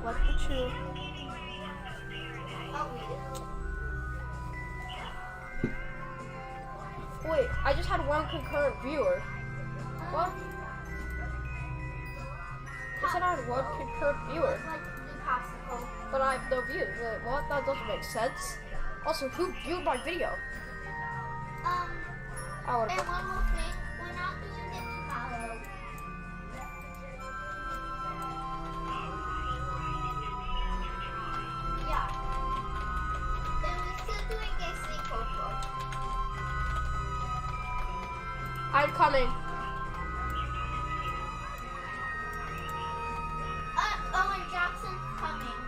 like the two. Wait, I just had one concurrent viewer. What? I said I had one concurrent viewer. But I have no views. Wait, what? That doesn't make sense. Also, who viewed my video? I would And one more thing, we're not doing it tomorrow. Yeah. Then we're still doing a sleepover. I'm coming. Owen Jackson's coming.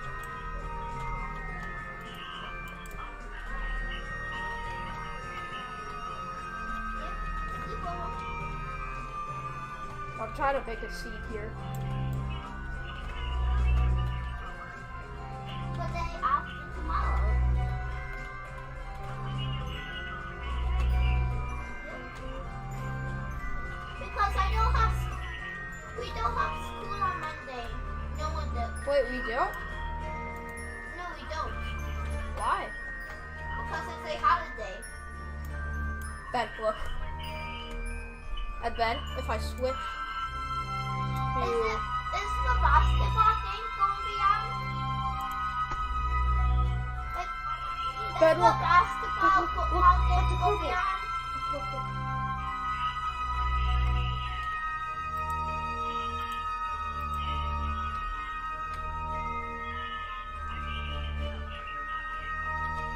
I'm trying to make a seed here. But then after tomorrow. Because we don't have school on Monday. No one does. Wait, we don't? No, we don't. Why? Because it's a holiday. Ben, look. And then, if I switch to... Is the basketball game going to be on? Is Ben, the look. basketball Look, football game that's a going to be purple. on? Look, look.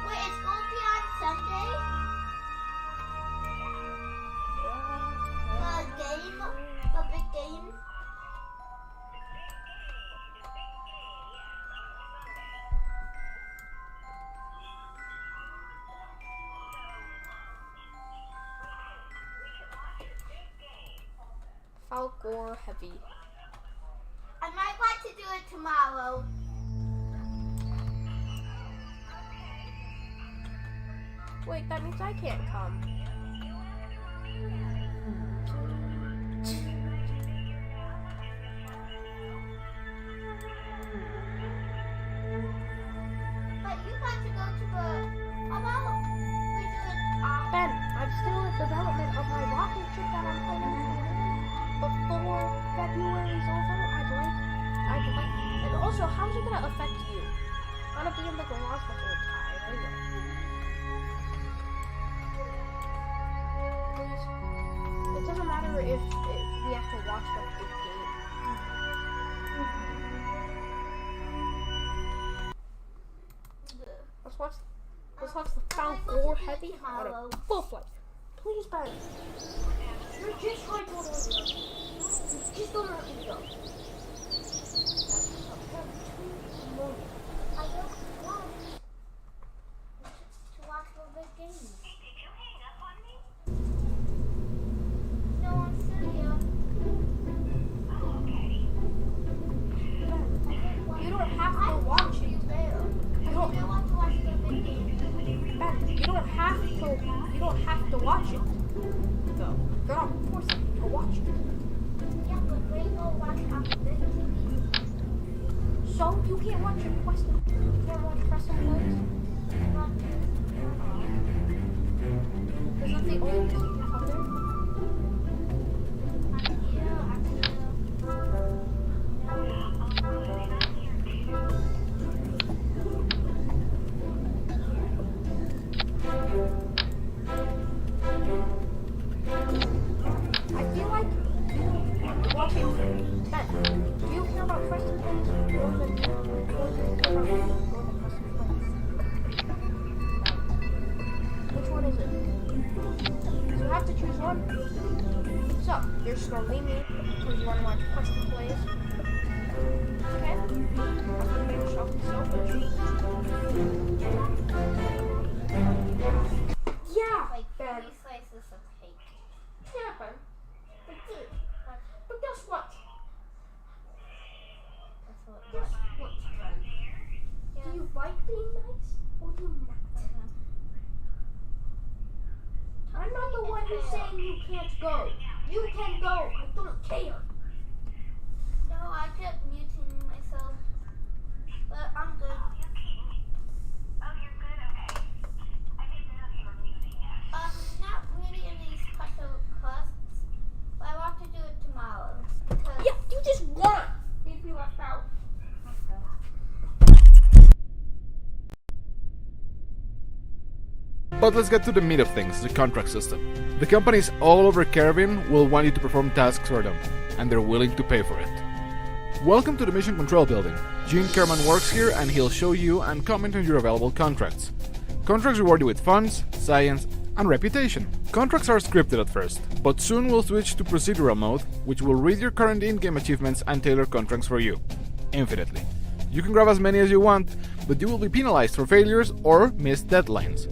Wait, it's going to be on Sunday? The big game? Falcor heavy. I might like to do it tomorrow. Wait, that means I can't come. But you got to go to the... How about we do it Ben, I'm still in development of my rocket ship that I'm planning to release before February is over. I'd like, and also, how's it gonna affect you? I'm gonna be in the garage the whole time, anyway. Please. It doesn't matter if we have to watch the big game. Let's watch the Falcor heavy on a full flight. Please, Ben. You're just trying to order. You just don't know how to go. I don't want to watch the big game. No, I'm serious. You don't have to watch it. I don't want to watch the big game. Ben, you don't have to watch it. Though. You're not forced to watch it. Yeah, but we go watch on the big TV. So you can't watch it. You can't watch Preston Plays. Is that the only thing you can come there? I feel like watching Ben, do you care about Preston Plays more than Preston Plays? Which one is it? So you have to choose one. So you're just gonna leave me because you want to watch Preston Plays. Okay? I'm gonna make yourself selfish. Yeah, Like Ben. 3 slices of cake. Yeah, Ben. But guess what? That's what it Guess was. what, Ben? Do you like being nice or do you not? I'm not the one who's saying you can't go. You can go. I don't care. No, I kept muting myself. But let's get to the meat of things, the contract system. The companies all over Kerbin will want you to perform tasks for them, and they're willing to pay for it. Welcome to the Mission Control Building. Gene Kerman works here and he'll show you and comment on your available contracts. Contracts reward you with funds, science, and reputation. Contracts are scripted at first, but soon we'll switch to procedural mode, which will read your current in-game achievements and tailor contracts for you. Infinitely. You can grab as many as you want, but you will be penalized for failures or missed deadlines.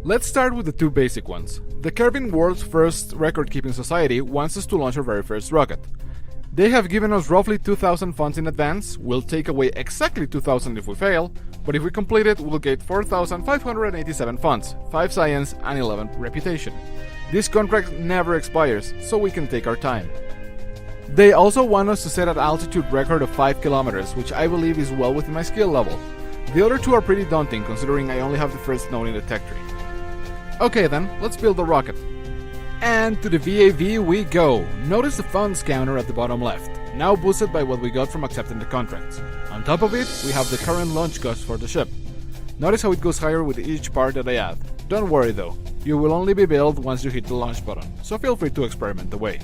Let's start with the two basic ones. The Kerbin World's first record-keeping society wants us to launch our very first rocket. They have given us roughly 2,000 funds in advance, we'll take away exactly 2,000 if we fail, but if we complete it, we'll get 4,587 funds, 5 science and 11 reputation. This contract never expires, so we can take our time. They also want us to set an altitude record of 5 kilometers, which I believe is well within my skill level. The other two are pretty daunting considering I only have the first node in the tech tree. Okay then, let's build the rocket. And to the VAV we go. Notice the funds counter at the bottom left, now boosted by what we got from accepting the contracts. On top of it, we have the current launch cost for the ship. Notice how it goes higher with each part that I add. Don't worry though, you will only be billed once you hit the launch button, so feel free to experiment away.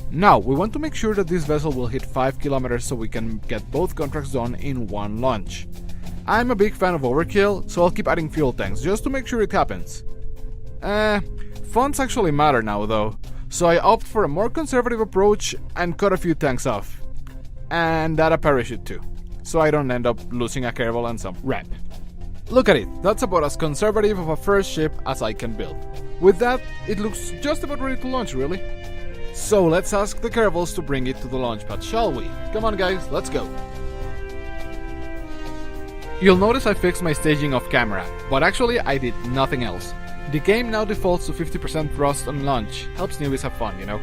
Now, we want to make sure that this vessel will hit 5 kilometers so we can get both contracts done in one launch. I'm a big fan of overkill, so I'll keep adding fuel tanks just to make sure it happens. Funds actually matter now though, so I opt for a more conservative approach and cut a few tanks off. And add a parachute too, so I don't end up losing a cable and some rep. Look at it, that's about as conservative of a first ship as I can build. With that, it looks just about ready to launch really. So let's ask the Kerbals to bring it to the launch pad, shall we? Come on guys, let's go. You'll notice I fixed my staging off camera, but actually I did nothing else. The game now defaults to 50% thrust on launch, helps newbies have fun, you know.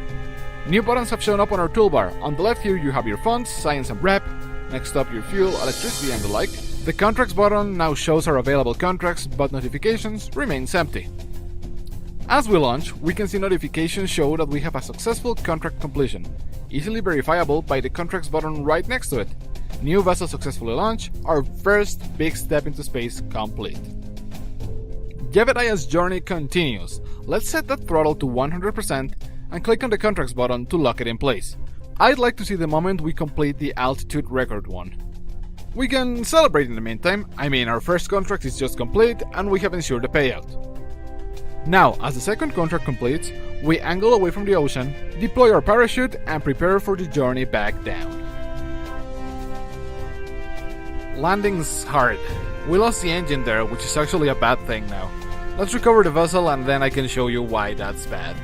New buttons have shown up on our toolbar. On the left here you have your funds, science and rep, next up your fuel, electricity and the like. The contracts button now shows our available contracts, but notifications remains empty. As we launch, we can see notifications show that we have a successful contract completion, easily verifiable by the contracts button right next to it. New vessel successfully launched, our first big step into space complete. Jebediah's journey continues. Let's set that throttle to 100% and click on the contracts button to lock it in place. I'd like to see the moment we complete the altitude record one. We can celebrate in the meantime, I mean our first contract is just complete and we have ensured the payout. Now, as the second contract completes, we angle away from the ocean, deploy our parachute and prepare for the journey back down. Landing's hard. We lost the engine there, which is actually a bad thing now. Let's recover the vessel and then I can show you why that's bad.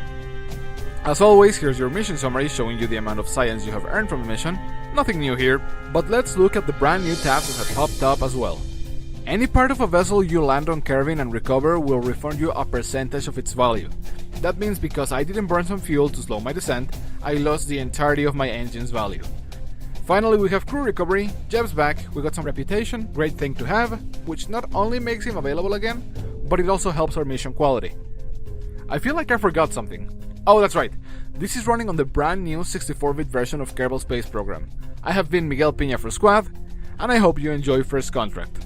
As always, here's your mission summary showing you the amount of science you have earned from the mission. Nothing new here, but let's look at the brand new tabs that have popped up as well. Any part of a vessel you land on Kerbin and recover will refund you a percentage of its value. That means because I didn't burn some fuel to slow my descent, I lost the entirety of my engine's value. Finally, we have crew recovery, Jeb's back, we got some reputation, great thing to have, which not only makes him available again, but it also helps our mission quality. I feel like I forgot something. Oh, that's right, this is running on the brand new 64-bit version of Kerbal Space Program. I have been Miguel Piña for Squad, and I hope you enjoy First Contract.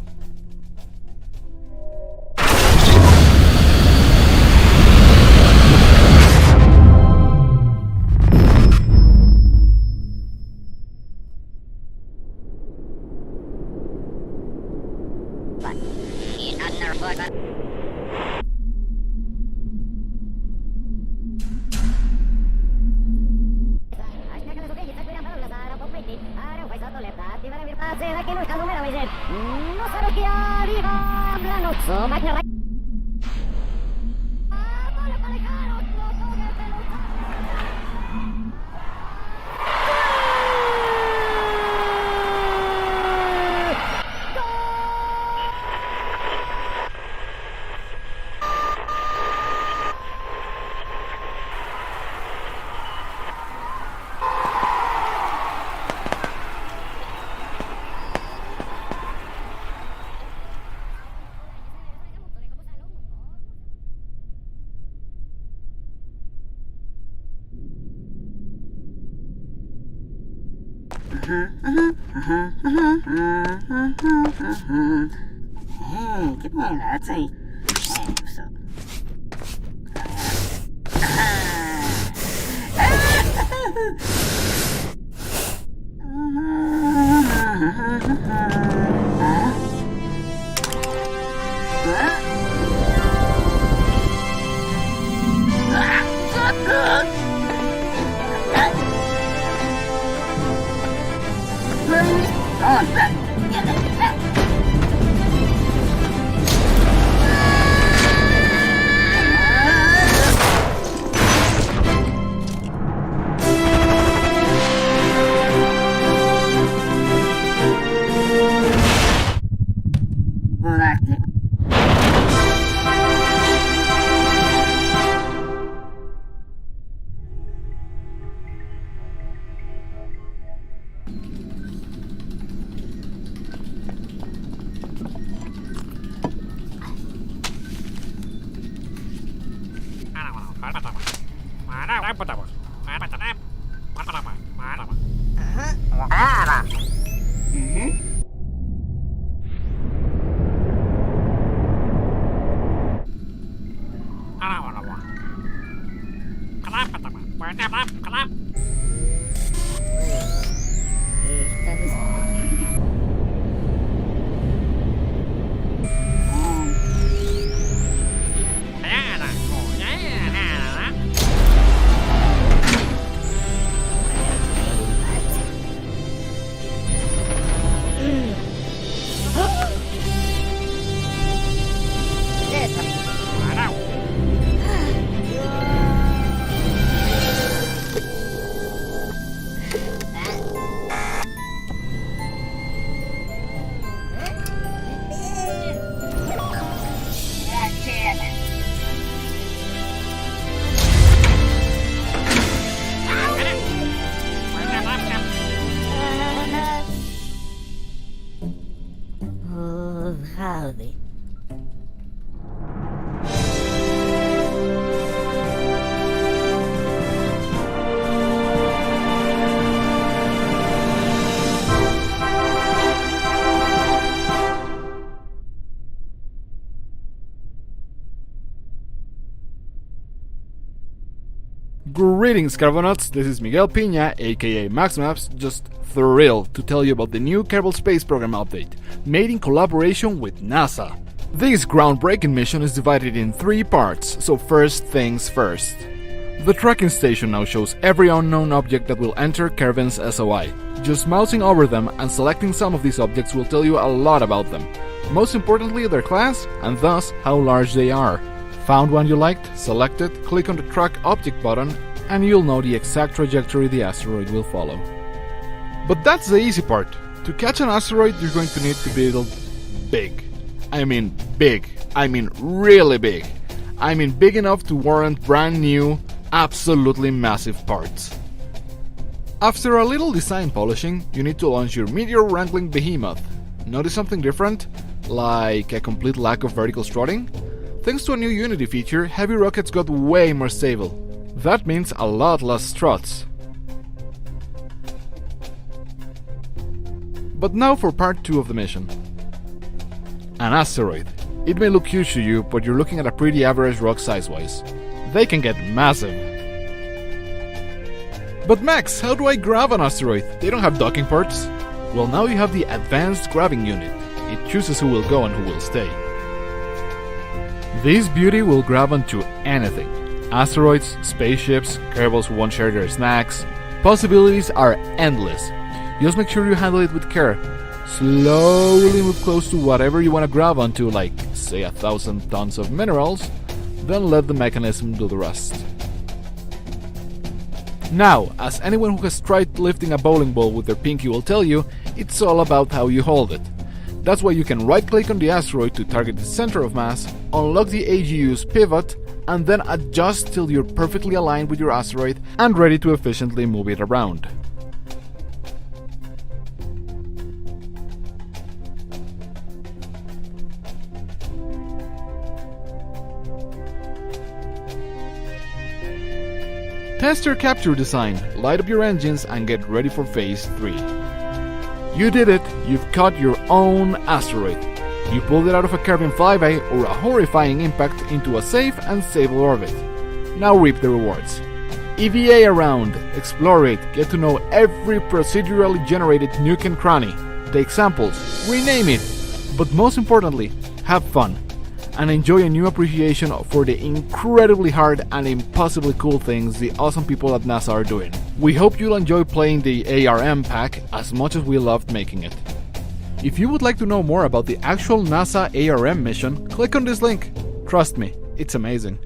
Hey, come on, Nazi. So Howdy. Greetings, Carbonauts! This is Miguel Pina, aka MaxMaps, just thrilled to tell you about the new Kerbal Space Program update, made in collaboration with NASA. This groundbreaking mission is divided in 3 parts, so first things first. The tracking station now shows every unknown object that will enter Kerbin's SOI. Just mousing over them and selecting some of these objects will tell you a lot about them. Most importantly, their class, and thus how large they are. Found one you liked? Select it, click on the Track Object button, and you'll know the exact trajectory the asteroid will follow. But that's the easy part. To catch an asteroid, you're going to need to build big. I mean big. I mean really big. I mean big enough to warrant brand new, absolutely massive parts. After a little design polishing, you need to launch your meteor-wrangling behemoth. Notice something different? Like a complete lack of vertical strutting? Thanks to a new Unity feature, heavy rockets got way more stable. That means a lot less struts. But now for part 2 of the mission. An asteroid. It may look huge to you, but you're looking at a pretty average rock size-wise. They can get massive. But Max, how do I grab an asteroid? They don't have docking ports. Well, now you have the Advanced Grabbing Unit. It chooses who will go and who will stay. This beauty will grab onto anything. Asteroids, spaceships, Kerbals who won't share their snacks. Possibilities are endless. Just make sure you handle it with care. Slowly move close to whatever you want to grab onto, like, say 1,000 tons of minerals, then let the mechanism do the rest. Now, as anyone who has tried lifting a bowling ball with their pinky will tell you, it's all about how you hold it. That's why you can right-click on the asteroid to target the center of mass, unlock the AGU's pivot, and then adjust till you're perfectly aligned with your asteroid and ready to efficiently move it around. Test your capture design, light up your engines, and get ready for Phase 3. You did it! You've caught your own asteroid. You pulled it out of a Kerbin flyby or a horrifying impact into a safe and stable orbit. Now reap the rewards. EVA around, explore it, get to know every procedurally generated nook and cranny, take samples, rename it, but most importantly, have fun and enjoy a new appreciation for the incredibly hard and impossibly cool things the awesome people at NASA are doing. We hope you'll enjoy playing the ARM pack as much as we loved making it. If you would like to know more about the actual NASA ARM mission, click on this link. Trust me, it's amazing.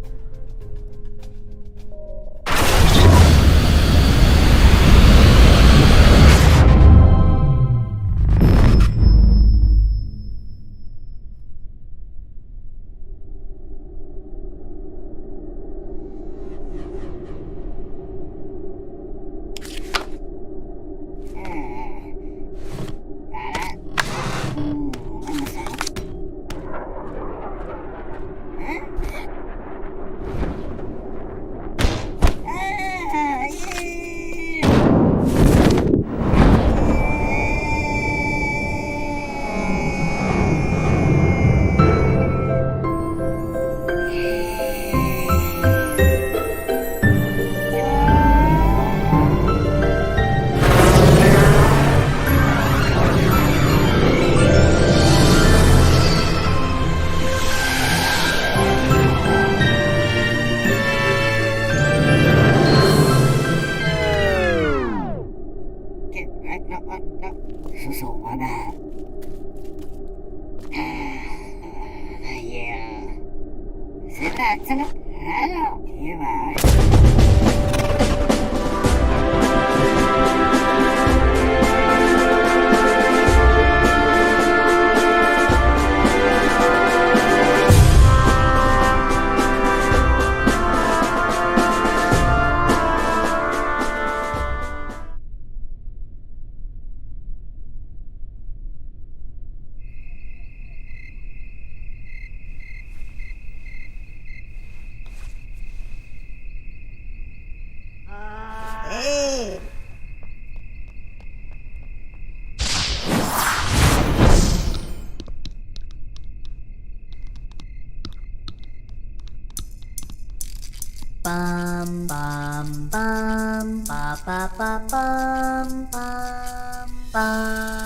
Bum bum bum ba ba ba bum bum bum.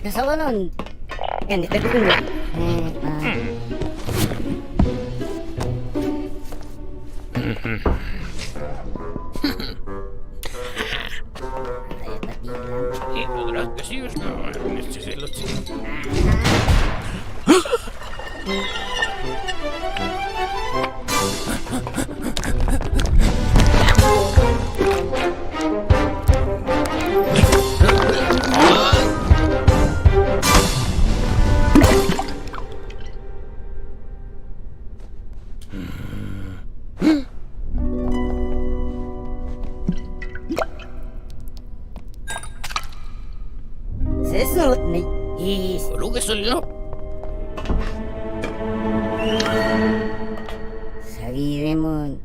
Kasawa nun. Yan, dito ko nun. Sesunod na is. Sarili mo.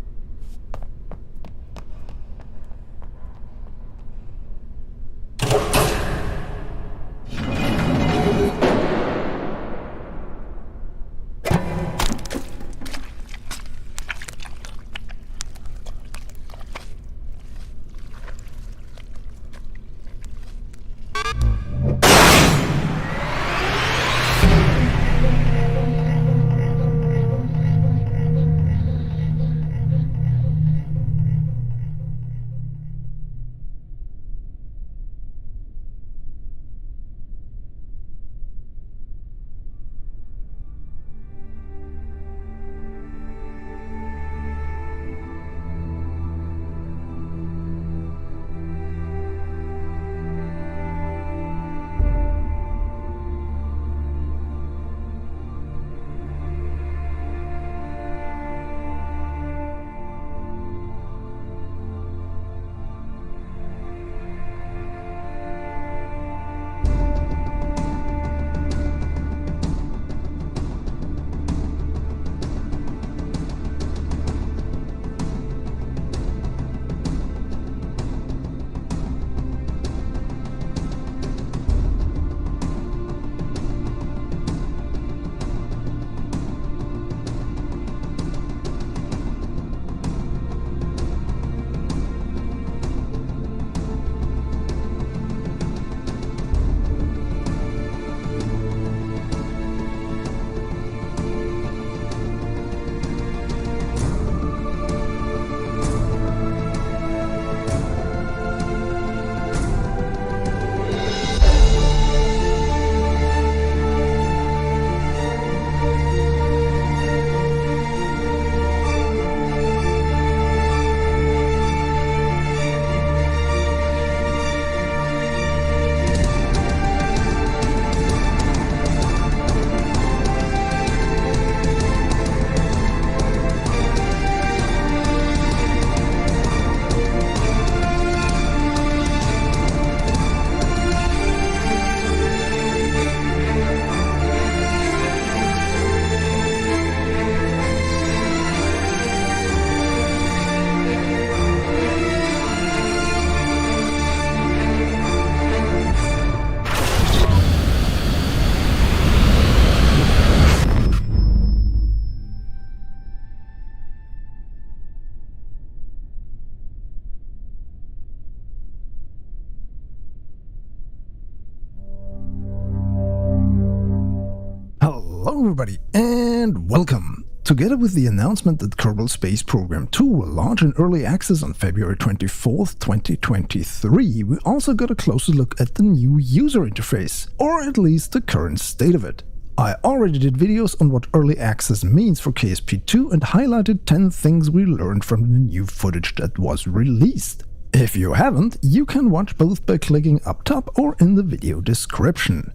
Hello everybody, and welcome! Together with the announcement that Kerbal Space Program 2 will launch in early access on February 24th, 2023, we also got a closer look at the new user interface, or at least the current state of it. I already did videos on what early access means for KSP2 and highlighted 10 things we learned from the new footage that was released. If you haven't, you can watch both by clicking up top or in the video description.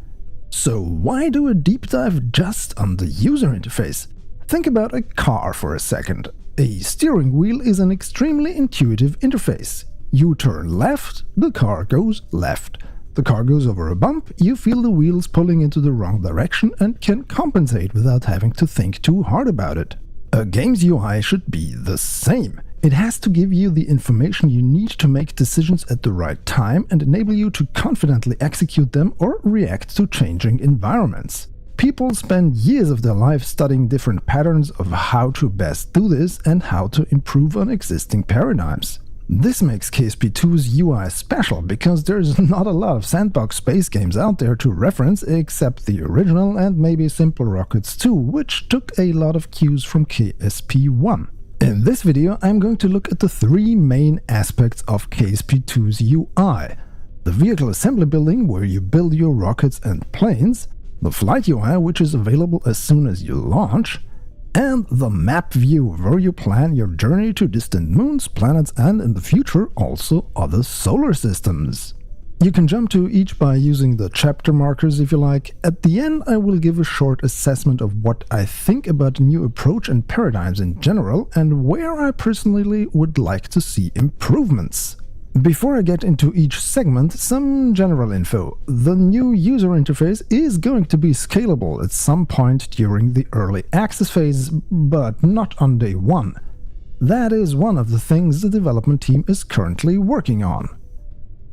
So why do a deep dive just on the user interface? Think about a car for a second. A steering wheel is an extremely intuitive interface. You turn left, the car goes left. The car goes over a bump, you feel the wheels pulling into the wrong direction and can compensate without having to think too hard about it. A game's UI should be the same. It has to give you the information you need to make decisions at the right time and enable you to confidently execute them or react to changing environments. People spend years of their life studying different patterns of how to best do this and how to improve on existing paradigms. This makes KSP2's UI special because there's not a lot of sandbox space games out there to reference except the original and maybe Simple Rockets 2, which took a lot of cues from KSP1. In this video, I'm going to look at the three main aspects of KSP2's UI. The vehicle assembly building, where you build your rockets and planes, the flight UI, which is available as soon as you launch, and the map view, where you plan your journey to distant moons, planets, and in the future also other solar systems. You can jump to each by using the chapter markers if you like. At the end, I will give a short assessment of what I think about the new approach and paradigms in general, and where I personally would like to see improvements. Before I get into each segment, some general info. The new user interface is going to be scalable at some point during the early access phase, but not on day one. That is one of the things the development team is currently working on.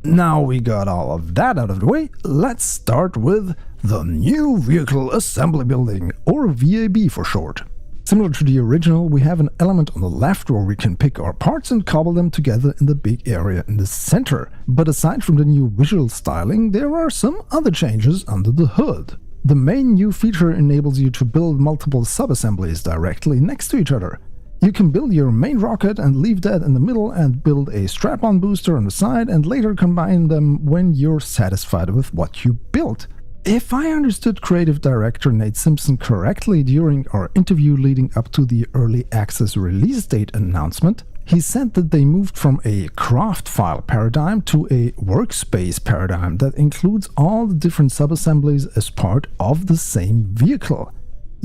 Now we got all of that out of the way, let's start with the new vehicle assembly building, or VAB for short. Similar to the original, we have an element on the left where we can pick our parts and cobble them together in the big area in the center. But aside from the new visual styling, there are some other changes under the hood. The main new feature enables you to build multiple sub-assemblies directly next to each other. You can build your main rocket and leave that in the middle and build a strap-on booster on the side and later combine them when you're satisfied with what you built. If I understood creative director Nate Simpson correctly during our interview leading up to the early access release date announcement, he said that they moved from a craft file paradigm to a workspace paradigm that includes all the different sub-assemblies as part of the same vehicle.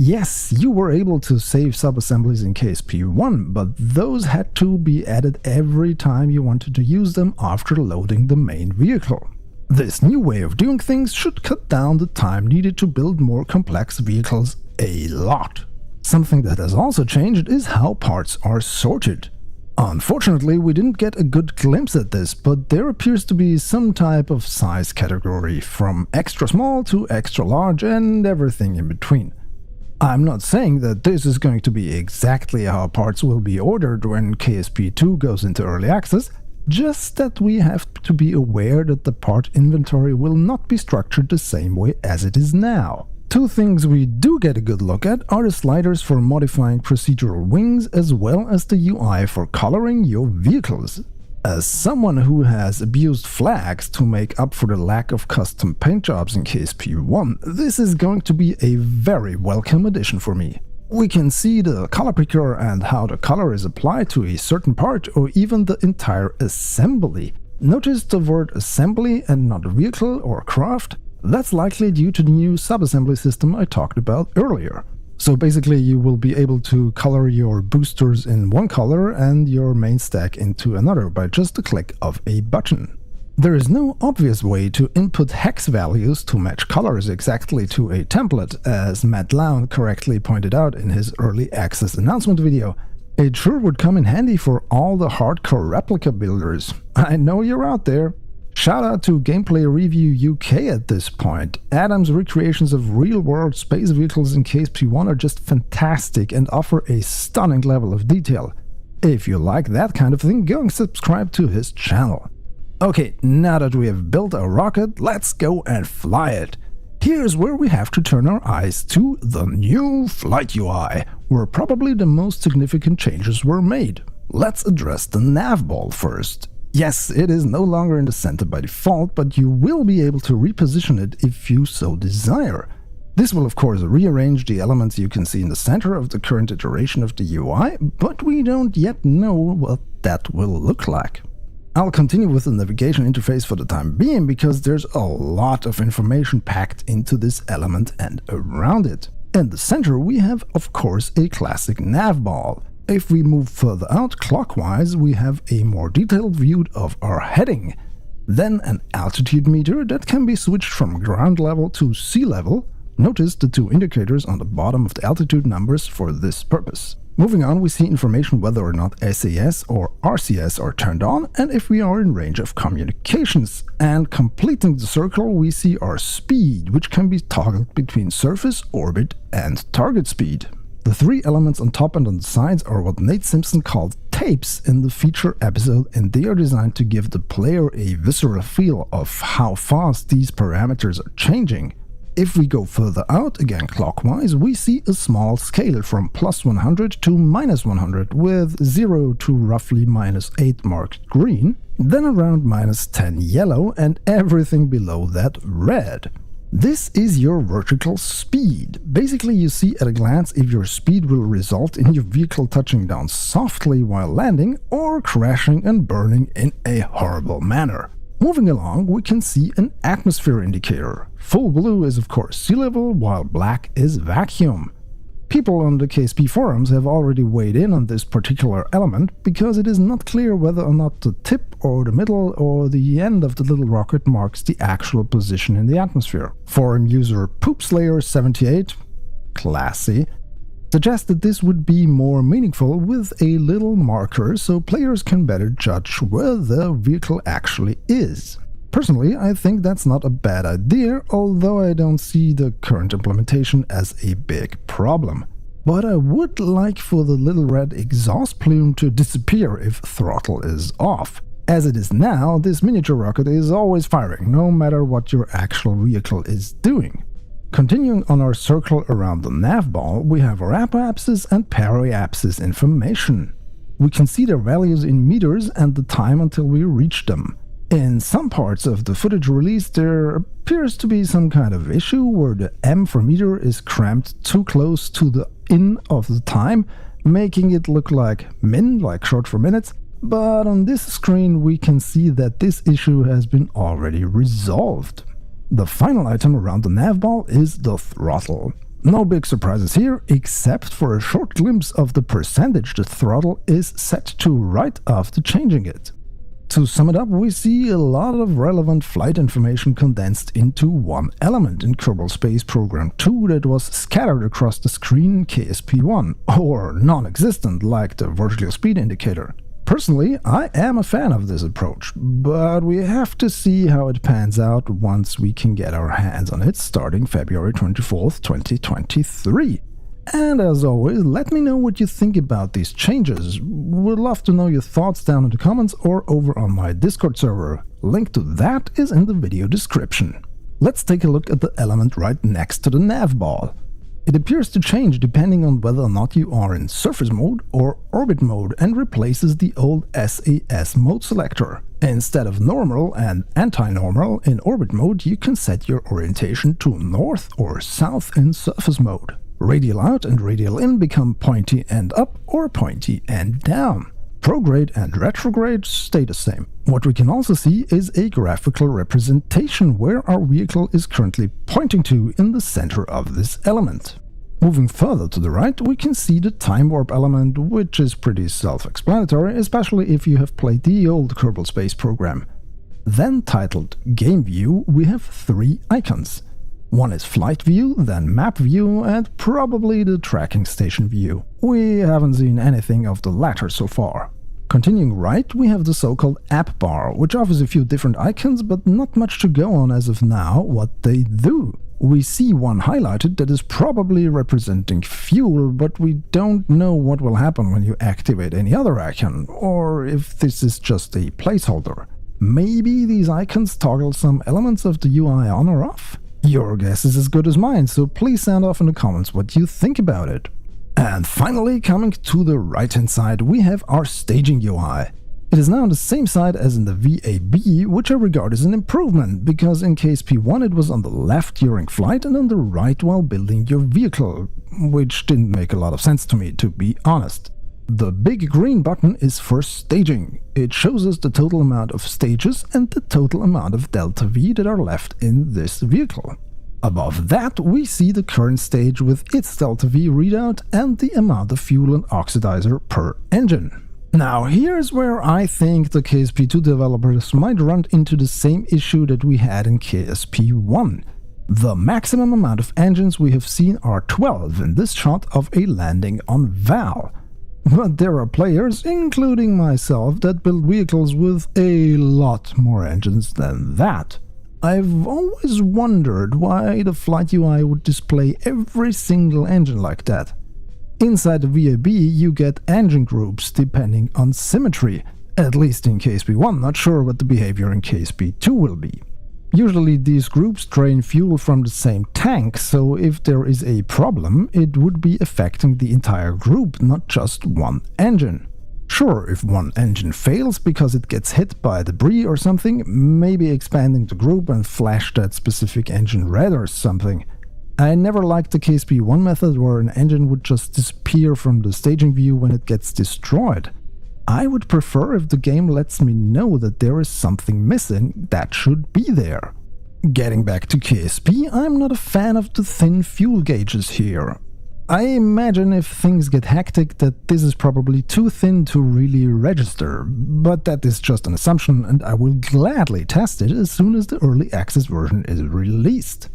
Yes, you were able to save sub-assemblies in KSP1, but those had to be added every time you wanted to use them after loading the main vehicle. This new way of doing things should cut down the time needed to build more complex vehicles a lot. Something that has also changed is how parts are sorted. Unfortunately, we didn't get a good glimpse at this, but there appears to be some type of size category, from extra small to extra large and everything in between. I'm not saying that this is going to be exactly how parts will be ordered when KSP2 goes into early access, just that we have to be aware that the part inventory will not be structured the same way as it is now. Two things we do get a good look at are the sliders for modifying procedural wings as well as the UI for coloring your vehicles. As someone who has abused flags to make up for the lack of custom paint jobs in KSP1, this is going to be a very welcome addition for me. We can see the color picker and how the color is applied to a certain part or even the entire assembly. Notice the word assembly and not vehicle or craft? That's likely due to the new sub-assembly system I talked about earlier. So basically you will be able to color your boosters in one color and your main stack into another by just the click of a button. There is no obvious way to input hex values to match colors exactly to a template, as Matt Lown correctly pointed out in his early access announcement video. It sure would come in handy for all the hardcore replica builders. I know you're out there. Shout out to Gameplay Review UK at this point. Adam's recreations of real-world space vehicles in KSP1 are just fantastic and offer a stunning level of detail. If you like that kind of thing, go and subscribe to his channel. Okay, now that we have built a rocket, let's go and fly it. Here's where we have to turn our eyes to the new Flight UI, where probably the most significant changes were made. Let's address the navball first. Yes, it is no longer in the center by default, but you will be able to reposition it if you so desire. This will of course rearrange the elements you can see in the center of the current iteration of the UI, but we don't yet know what that will look like. I'll continue with the navigation interface for the time being because there's a lot of information packed into this element and around it. In the center we have of course a classic navball. If we move further out clockwise, we have a more detailed view of our heading. Then an altitude meter that can be switched from ground level to sea level. Notice the two indicators on the bottom of the altitude numbers for this purpose. Moving on, we see information whether or not SAS or RCS are turned on and if we are in range of communications. And completing the circle, we see our speed, which can be toggled between surface, orbit, and target speed. The three elements on top and on the sides are what Nate Simpson called tapes in the feature episode, and they are designed to give the player a visceral feel of how fast these parameters are changing. If we go further out, again clockwise, we see a small scale from +100 to -100, with 0 to roughly -8 marked green, then around -10 yellow, and everything below that red. This is your vertical speed. Basically, you see at a glance if your speed will result in your vehicle touching down softly while landing or crashing and burning in a horrible manner. Moving along, we can see an atmosphere indicator. Full blue is of course sea level, while black is vacuum. People on the KSP forums have already weighed in on this particular element because it is not clear whether or not the tip or the middle or the end of the little rocket marks the actual position in the atmosphere. Forum user PoopSlayer78, classy, suggested this would be more meaningful with a little marker so players can better judge where the vehicle actually is. Personally, I think that's not a bad idea, although I don't see the current implementation as a big problem. But I would like for the little red exhaust plume to disappear if throttle is off. As it is now, this miniature rocket is always firing, no matter what your actual vehicle is doing. Continuing on our circle around the navball, we have our apoapsis and periapsis information. We can see their values in meters and the time until we reach them. In some parts of the footage released, there appears to be some kind of issue where the M for meter is cramped too close to the in of the time, making it look like min, like short for minutes, but on this screen we can see that this issue has been already resolved. The final item around the navball is the throttle. No big surprises here, except for a short glimpse of the percentage the throttle is set to right after changing it. To sum it up, we see a lot of relevant flight information condensed into one element in Kerbal Space Program 2 that was scattered across the screen in KSP1, or non-existent like the vertical speed indicator. Personally, I am a fan of this approach, but we have to see how it pans out once we can get our hands on it starting February 24th, 2023. And as always, let me know what you think about these changes. Would love to know your thoughts down in the comments or over on my Discord server. Link to that is in the video description. Let's take a look at the element right next to the navball. It appears to change depending on whether or not you are in surface mode or orbit mode and replaces the old SAS mode selector. Instead of normal and anti-normal in orbit mode, you can set your orientation to north or south in surface mode. Radial out and radial in become pointy and up or pointy and down. Prograde and retrograde stay the same. What we can also see is a graphical representation where our vehicle is currently pointing to in the center of this element. Moving further to the right, we can see the time warp element, which is pretty self-explanatory, especially if you have played the old Kerbal Space Program. Then titled Game View, we have three icons. One is Flight View, then Map View, and probably the Tracking Station View. We haven't seen anything of the latter so far. Continuing right, we have the so-called App Bar, which offers a few different icons, but not much to go on as of now what they do. We see one highlighted that is probably representing fuel, but we don't know what will happen when you activate any other icon, or if this is just a placeholder. Maybe these icons toggle some elements of the UI on or off? Your guess is as good as mine, so please sound off in the comments what you think about it. And finally, coming to the right-hand side, we have our staging UI. It is now on the same side as in the VAB, which I regard as an improvement, because in KSP1 it was on the left during flight and on the right while building your vehicle, which didn't make a lot of sense to me, to be honest. The big green button is for staging. It shows us the total amount of stages and the total amount of delta V that are left in this vehicle. Above that, we see the current stage with its delta V readout and the amount of fuel and oxidizer per engine. Now, here's where I think the KSP2 developers might run into the same issue that we had in KSP1. The maximum amount of engines we have seen are 12 in this shot of a landing on Val. But there are players, including myself, that build vehicles with a lot more engines than that. I've always wondered why the flight UI would display every single engine like that. Inside the VAB you get engine groups depending on symmetry, at least in KSP1, not sure what the behavior in KSP2 will be. Usually these groups drain fuel from the same tank, so if there is a problem, it would be affecting the entire group, not just one engine. Sure, if one engine fails because it gets hit by debris or something, maybe expanding the group and flash that specific engine red or something. I never liked the KSP1 method where an engine would just disappear from the staging view when it gets destroyed. I would prefer if the game lets me know that there is something missing that should be there. Getting back to KSP, I'm not a fan of the thin fuel gauges here. I imagine if things get hectic that this is probably too thin to really register, but that is just an assumption and I will gladly test it as soon as the early access version is released.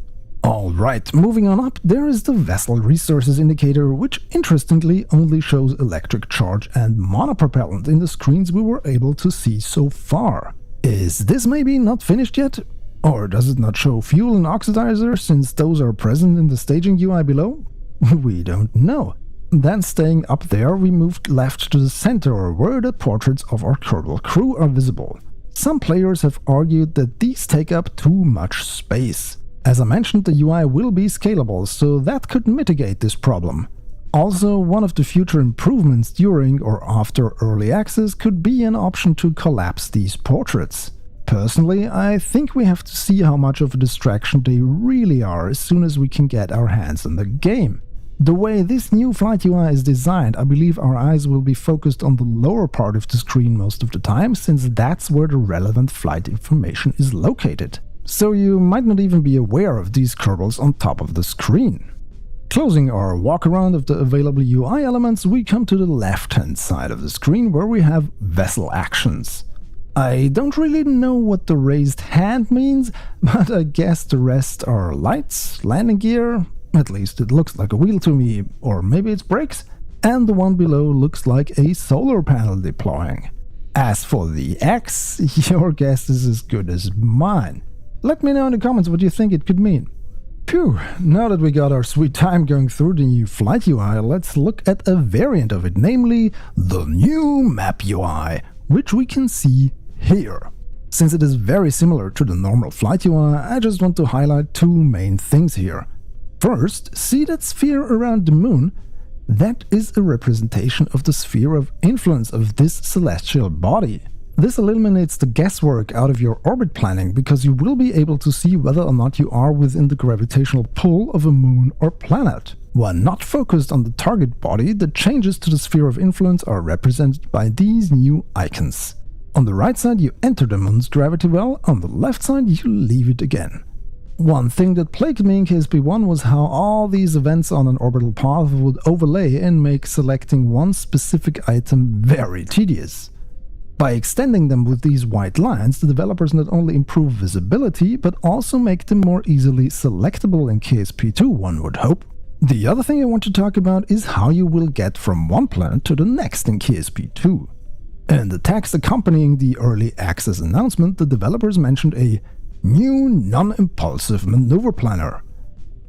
Alright, moving on up, there is the vessel resources indicator, which interestingly only shows electric charge and monopropellant in the screens we were able to see so far. Is this maybe not finished yet? Or does it not show fuel and oxidizer since those are present in the staging UI below? We don't know. Then staying up there, we moved left to the center where the portraits of our Kerbal crew are visible. Some players have argued that these take up too much space. As I mentioned, the UI will be scalable, so that could mitigate this problem. Also, one of the future improvements during or after early access could be an option to collapse these portraits. Personally, I think we have to see how much of a distraction they really are as soon as we can get our hands on the game. The way this new flight UI is designed, I believe our eyes will be focused on the lower part of the screen most of the time, since that's where the relevant flight information is located. So you might not even be aware of these Kerbals on top of the screen. Closing our walk around of the available UI elements, we come to the left-hand side of the screen where we have vessel actions. I don't really know what the raised hand means, but I guess the rest are lights, landing gear, at least it looks like a wheel to me, or maybe it's brakes, and the one below looks like a solar panel deploying. As for the X, your guess is as good as mine. Let me know in the comments what you think it could mean. Phew, now that we got our sweet time going through the new flight UI, let's look at a variant of it, namely the new map UI, which we can see here. Since it is very similar to the normal flight UI, I just want to highlight two main things here. First, see that sphere around the moon? That is a representation of the sphere of influence of this celestial body. This eliminates the guesswork out of your orbit planning, because you will be able to see whether or not you are within the gravitational pull of a moon or planet. When not focused on the target body, the changes to the sphere of influence are represented by these new icons. On the right side you enter the moon's gravity well, on the left side you leave it again. One thing that plagued me in KSP1 was how all these events on an orbital path would overlay and make selecting one specific item very tedious. By extending them with these white lines, the developers not only improve visibility, but also make them more easily selectable in KSP2, one would hope. The other thing I want to talk about is how you will get from one planet to the next in KSP2. In the text accompanying the early access announcement, the developers mentioned a new non-impulsive maneuver planner.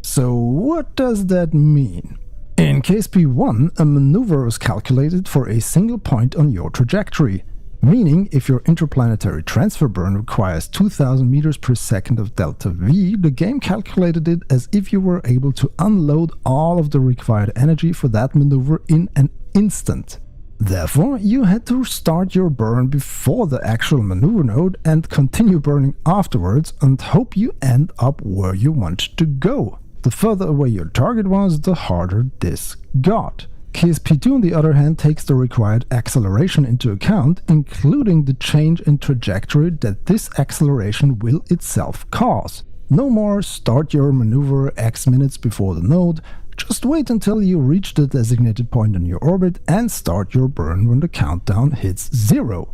So what does that mean? In KSP1, a maneuver was calculated for a single point on your trajectory. Meaning, if your interplanetary transfer burn requires 2000 meters per second of delta V, the game calculated it as if you were able to unload all of the required energy for that maneuver in an instant. Therefore, you had to start your burn before the actual maneuver node and continue burning afterwards and hope you end up where you want to go. The further away your target was, the harder this got. KSP2 on the other hand takes the required acceleration into account, including the change in trajectory that this acceleration will itself cause. No more start your maneuver X minutes before the node, just wait until you reach the designated point on your orbit and start your burn when the countdown hits 0.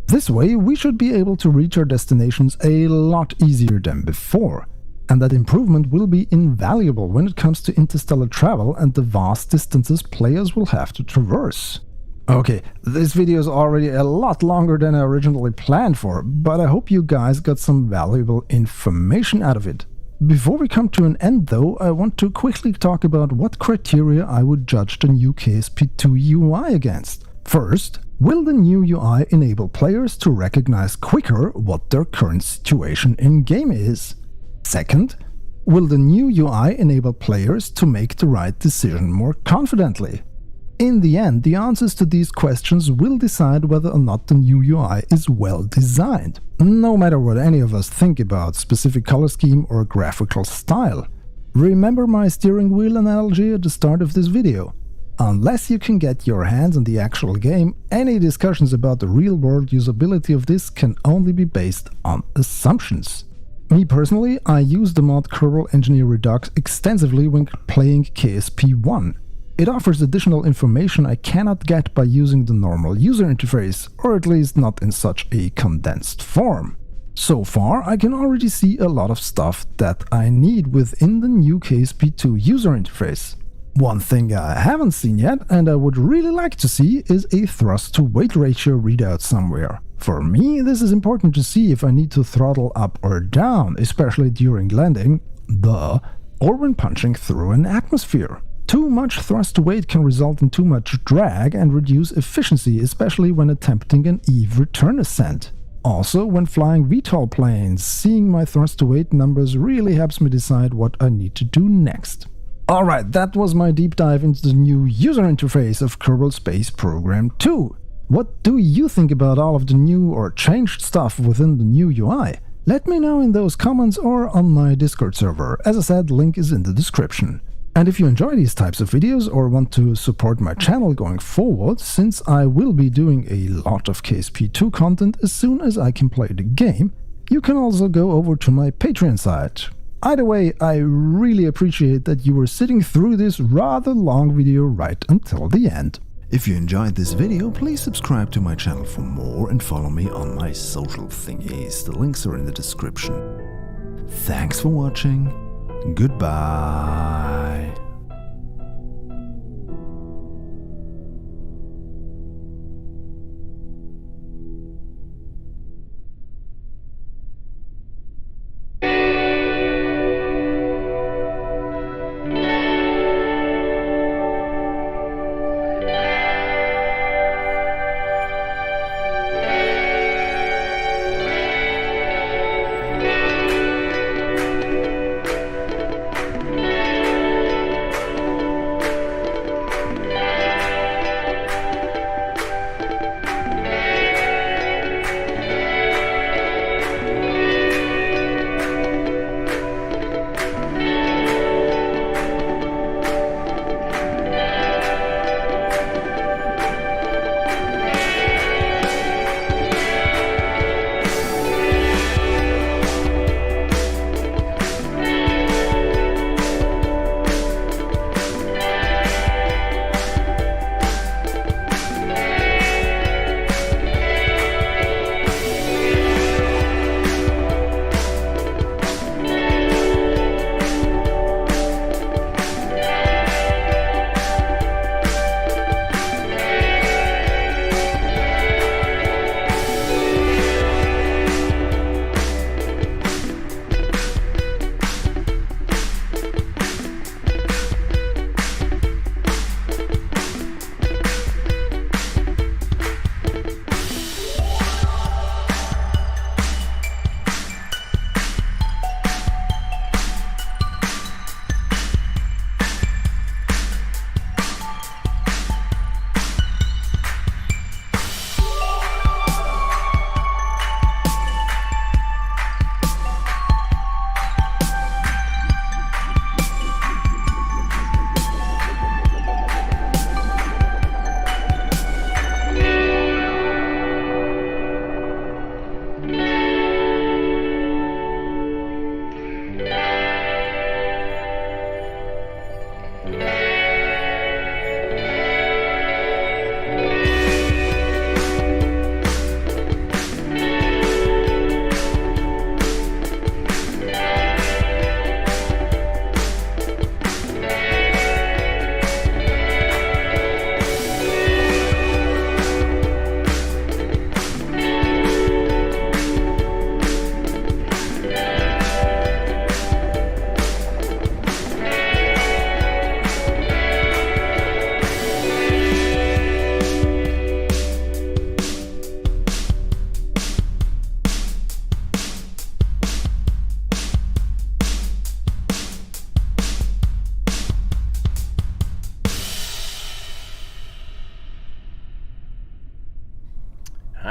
This way we should be able to reach our destinations a lot easier than before. And that improvement will be invaluable when it comes to interstellar travel and the vast distances players will have to traverse. Okay, this video is already a lot longer than I originally planned for, but I hope you guys got some valuable information out of it. Before we come to an end though, I want to quickly talk about what criteria I would judge the new KSP2 UI against. First, will the new UI enable players to recognize quicker what their current situation in-game is? Second, will the new UI enable players to make the right decision more confidently? In the end, the answers to these questions will decide whether or not the new UI is well designed, no matter what any of us think about specific color scheme or graphical style. Remember my steering wheel analogy at the start of this video. Unless you can get your hands on the actual game, any discussions about the real-world usability of this can only be based on assumptions. Me personally, I use the mod Kerbal Engineer Redux extensively when playing KSP1. It offers additional information I cannot get by using the normal user interface, or at least not in such a condensed form. So far, I can already see a lot of stuff that I need within the new KSP2 user interface. One thing I haven't seen yet, and I would really like to see, is a thrust-to-weight ratio readout somewhere. For me, this is important to see if I need to throttle up or down, especially during landing, or when punching through an atmosphere. Too much thrust to weight can result in too much drag and reduce efficiency, especially when attempting an Eve return ascent. Also, when flying VTOL planes, seeing my thrust to weight numbers really helps me decide what I need to do next. Alright, that was my deep dive into the new user interface of Kerbal Space Program 2. What do you think about all of the new or changed stuff within the new UI? Let me know in those comments or on my Discord server. As I said, link is in the description. And if you enjoy these types of videos or want to support my channel going forward, since I will be doing a lot of KSP2 content as soon as I can play the game, you can also go over to my Patreon site. Either way, I really appreciate that you were sitting through this rather long video right until the end. If you enjoyed this video, please subscribe to my channel for more and follow me on my social thingies. The links are in the description. Thanks for watching. Goodbye.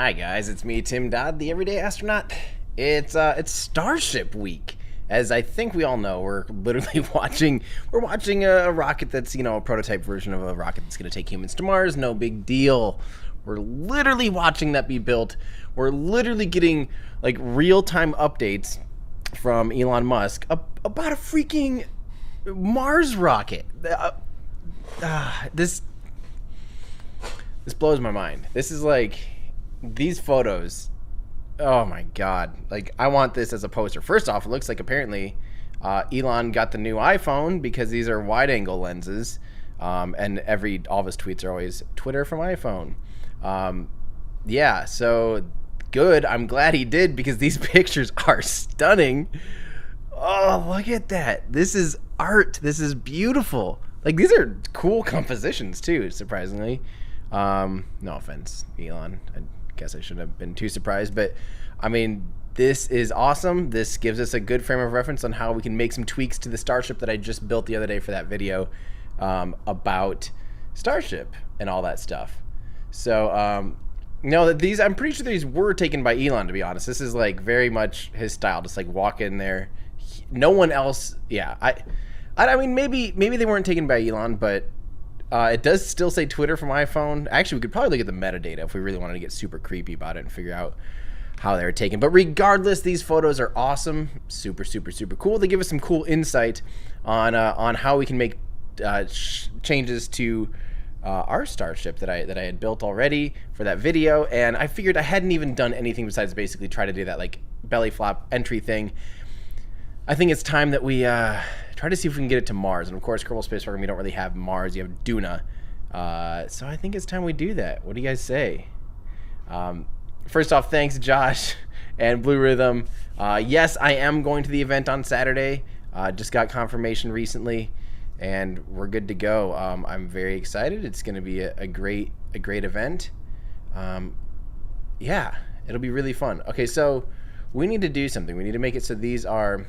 Hi guys, it's me, Tim Dodd, the Everyday Astronaut. It's Starship Week. As I think we all know, we're literally watching a rocket that's, a prototype version of a rocket that's going to take humans to Mars. No big deal. We're literally watching that be built. We're literally getting like real-time updates from Elon Musk about a freaking Mars rocket. This blows my mind. This is like, these photos, oh my god, like I want this as a poster. First off, it looks like apparently Elon got the new iPhone because these are wide angle lenses, and all of his tweets are always Twitter from iPhone. Yeah, so good. I'm glad he did, because these pictures are stunning. Oh, look at that. This is art. This is beautiful. Like, these are cool compositions too, surprisingly. No offense, Elon. I guess I shouldn't have been too surprised, but I mean, this is awesome. This gives us a good frame of reference on how we can make some tweaks to the Starship that I just built the other day for that video about Starship and all that stuff. So, these, I'm pretty sure these were taken by Elon, to be honest. This is like very much his style, just like walk in there. No one else, yeah. I mean, maybe they weren't taken by Elon, but it does still say Twitter from iPhone. Actually, we could probably look at the metadata if we really wanted to get super creepy about it and figure out how they were taken. But regardless, these photos are awesome. Super, super, super cool. They give us some cool insight on how we can make changes to our Starship that I had built already for that video. And I figured I hadn't even done anything besides basically try to do that like belly flap entry thing. I think it's time that we try to see if we can get it to Mars. And of course, Kerbal Space Program, we don't really have Mars. You have Duna. So I think it's time we do that. What do you guys say? First off, thanks, Josh and Blue Rhythm. Yes, I am going to the event on Saturday. Just got confirmation recently, and we're good to go. I'm very excited. It's going to be a great event. Yeah, it'll be really fun. Okay, so we need to do something. We need to make it so these are...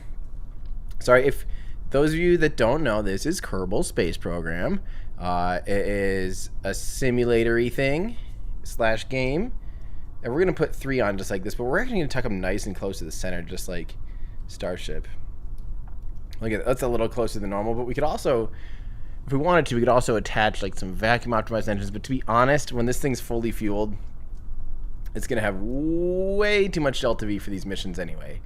Sorry, if those of you that don't know, this is Kerbal Space Program. It is a simulatory thing / game. And we're going to put 3 on just like this, but we're actually going to tuck them nice and close to the center, just like Starship. Look at that. That's a little closer than normal, but we could also, if we wanted to, we could also attach like some vacuum optimized engines. But to be honest, when this thing's fully fueled, it's going to have way too much delta V for these missions anyway.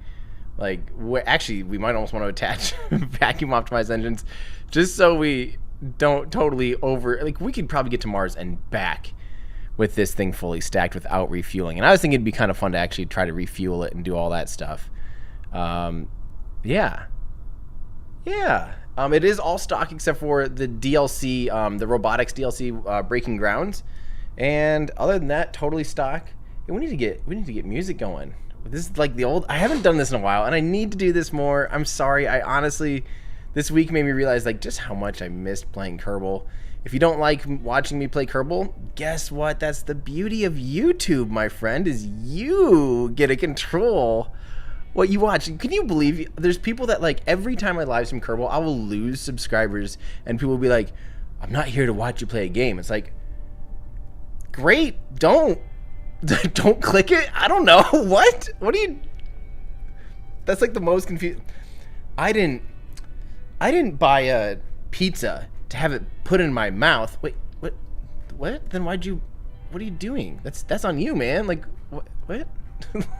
Like, actually, we might almost want to attach vacuum optimized engines just so we don't totally like, we could probably get to Mars and back with this thing fully stacked without refueling. And I was thinking it'd be kind of fun to actually try to refuel it and do all that stuff. Yeah. It is all stock except for the DLC, the robotics DLC, Breaking Grounds. And other than that, totally stock. And we need to get music going. This is like the old... I haven't done this in a while, and I need to do this more. I'm sorry. I honestly... This week made me realize like just how much I missed playing Kerbal. If you don't like watching me play Kerbal, guess what? That's the beauty of YouTube, my friend, is you get to control what you watch. Can you believe there's people that like every time I live stream Kerbal, I will lose subscribers, and people will be like, I'm not here to watch you play a game. It's like, great, don't click it. I don't know. What do you... That's like the most confused... I didn't buy a pizza to have it put in my mouth. Wait, what? Then what are you doing? That's on you, man. Like, what?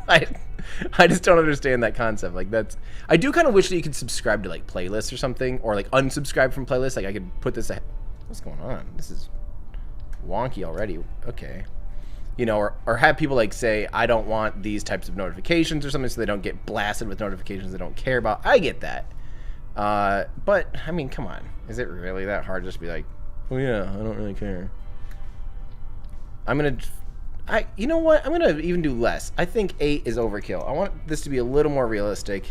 I just don't understand that concept. Like, I do kind of wish that you could subscribe to like playlists or something, or like unsubscribe from playlists. Like I could put this what's going on? This is wonky already. Okay. Or have people like say, I don't want these types of notifications or something, so they don't get blasted with notifications they don't care about. I get that. But, I mean, come on. Is it really that hard just to be like, oh yeah, I don't really care? You know what? I'm going to even do less. I think 8 is overkill. I want this to be a little more realistic.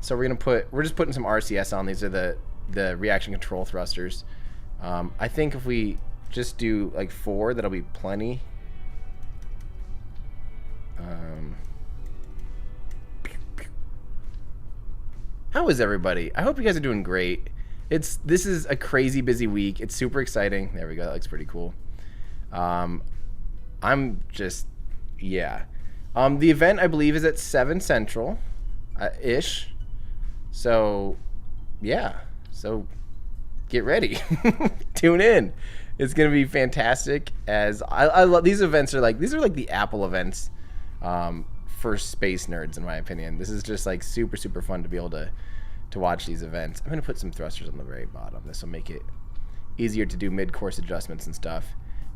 So we're just putting some RCS on. These are the reaction control thrusters. I think if we just do like 4, that'll be plenty. How is everybody? I hope you guys are doing great. This is a crazy busy week. It's super exciting. There we go. That looks pretty cool. I'm just, yeah. The event, I believe, is at 7 Central, ish. So, yeah. So, get ready. Tune in. It's going to be fantastic. As I love these events these are like the Apple events for space nerds, in my opinion. This is just like super, super fun to be able to watch these events. I'm going to put some thrusters on the very bottom. This will make it easier to do mid-course adjustments and stuff.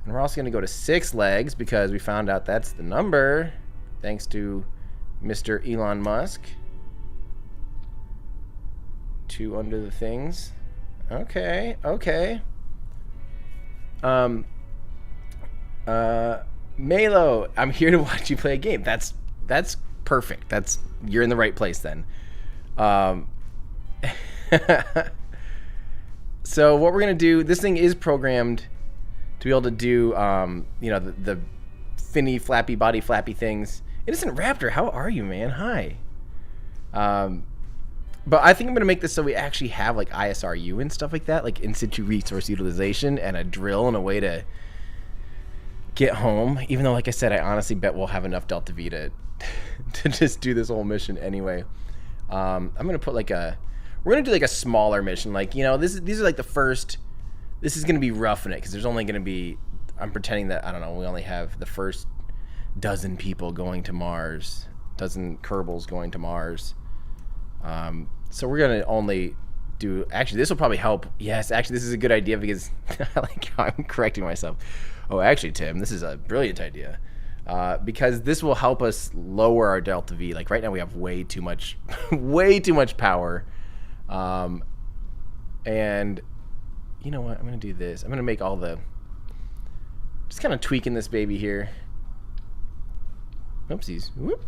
And we're also going to go to 6 legs because we found out that's the number thanks to Mr. Elon Musk. 2 under the things. Okay. Melo, I'm here to watch you play a game. That's perfect. You're in the right place then. So what we're gonna do, this thing is programmed to be able to do, the finny, flappy, body flappy things. Innocent Raptor, how are you, man? Hi. But I think I'm gonna make this so we actually have like ISRU and stuff like that, like in situ resource utilization and a drill and a way to get home. Even though, like I said, I honestly bet we'll have enough Delta V to just do this whole mission anyway. I'm gonna put we're gonna do like a smaller mission, like, you know, these are like the first. This is gonna be roughing it because there's only gonna be. I'm pretending that, I don't know. We only have the first dozen people going to Mars, dozen Kerbals going to Mars. So we're gonna only do. Actually, this will probably help. Yes, actually, this is a good idea because I like how I'm correcting myself. Oh, actually, Tim, this is a brilliant idea. Because this will help us lower our Delta V. Like right now we have way too much power. And you know what? I'm going to do this. I'm going to make all just kind of tweaking this baby here. Oopsies. Whoop.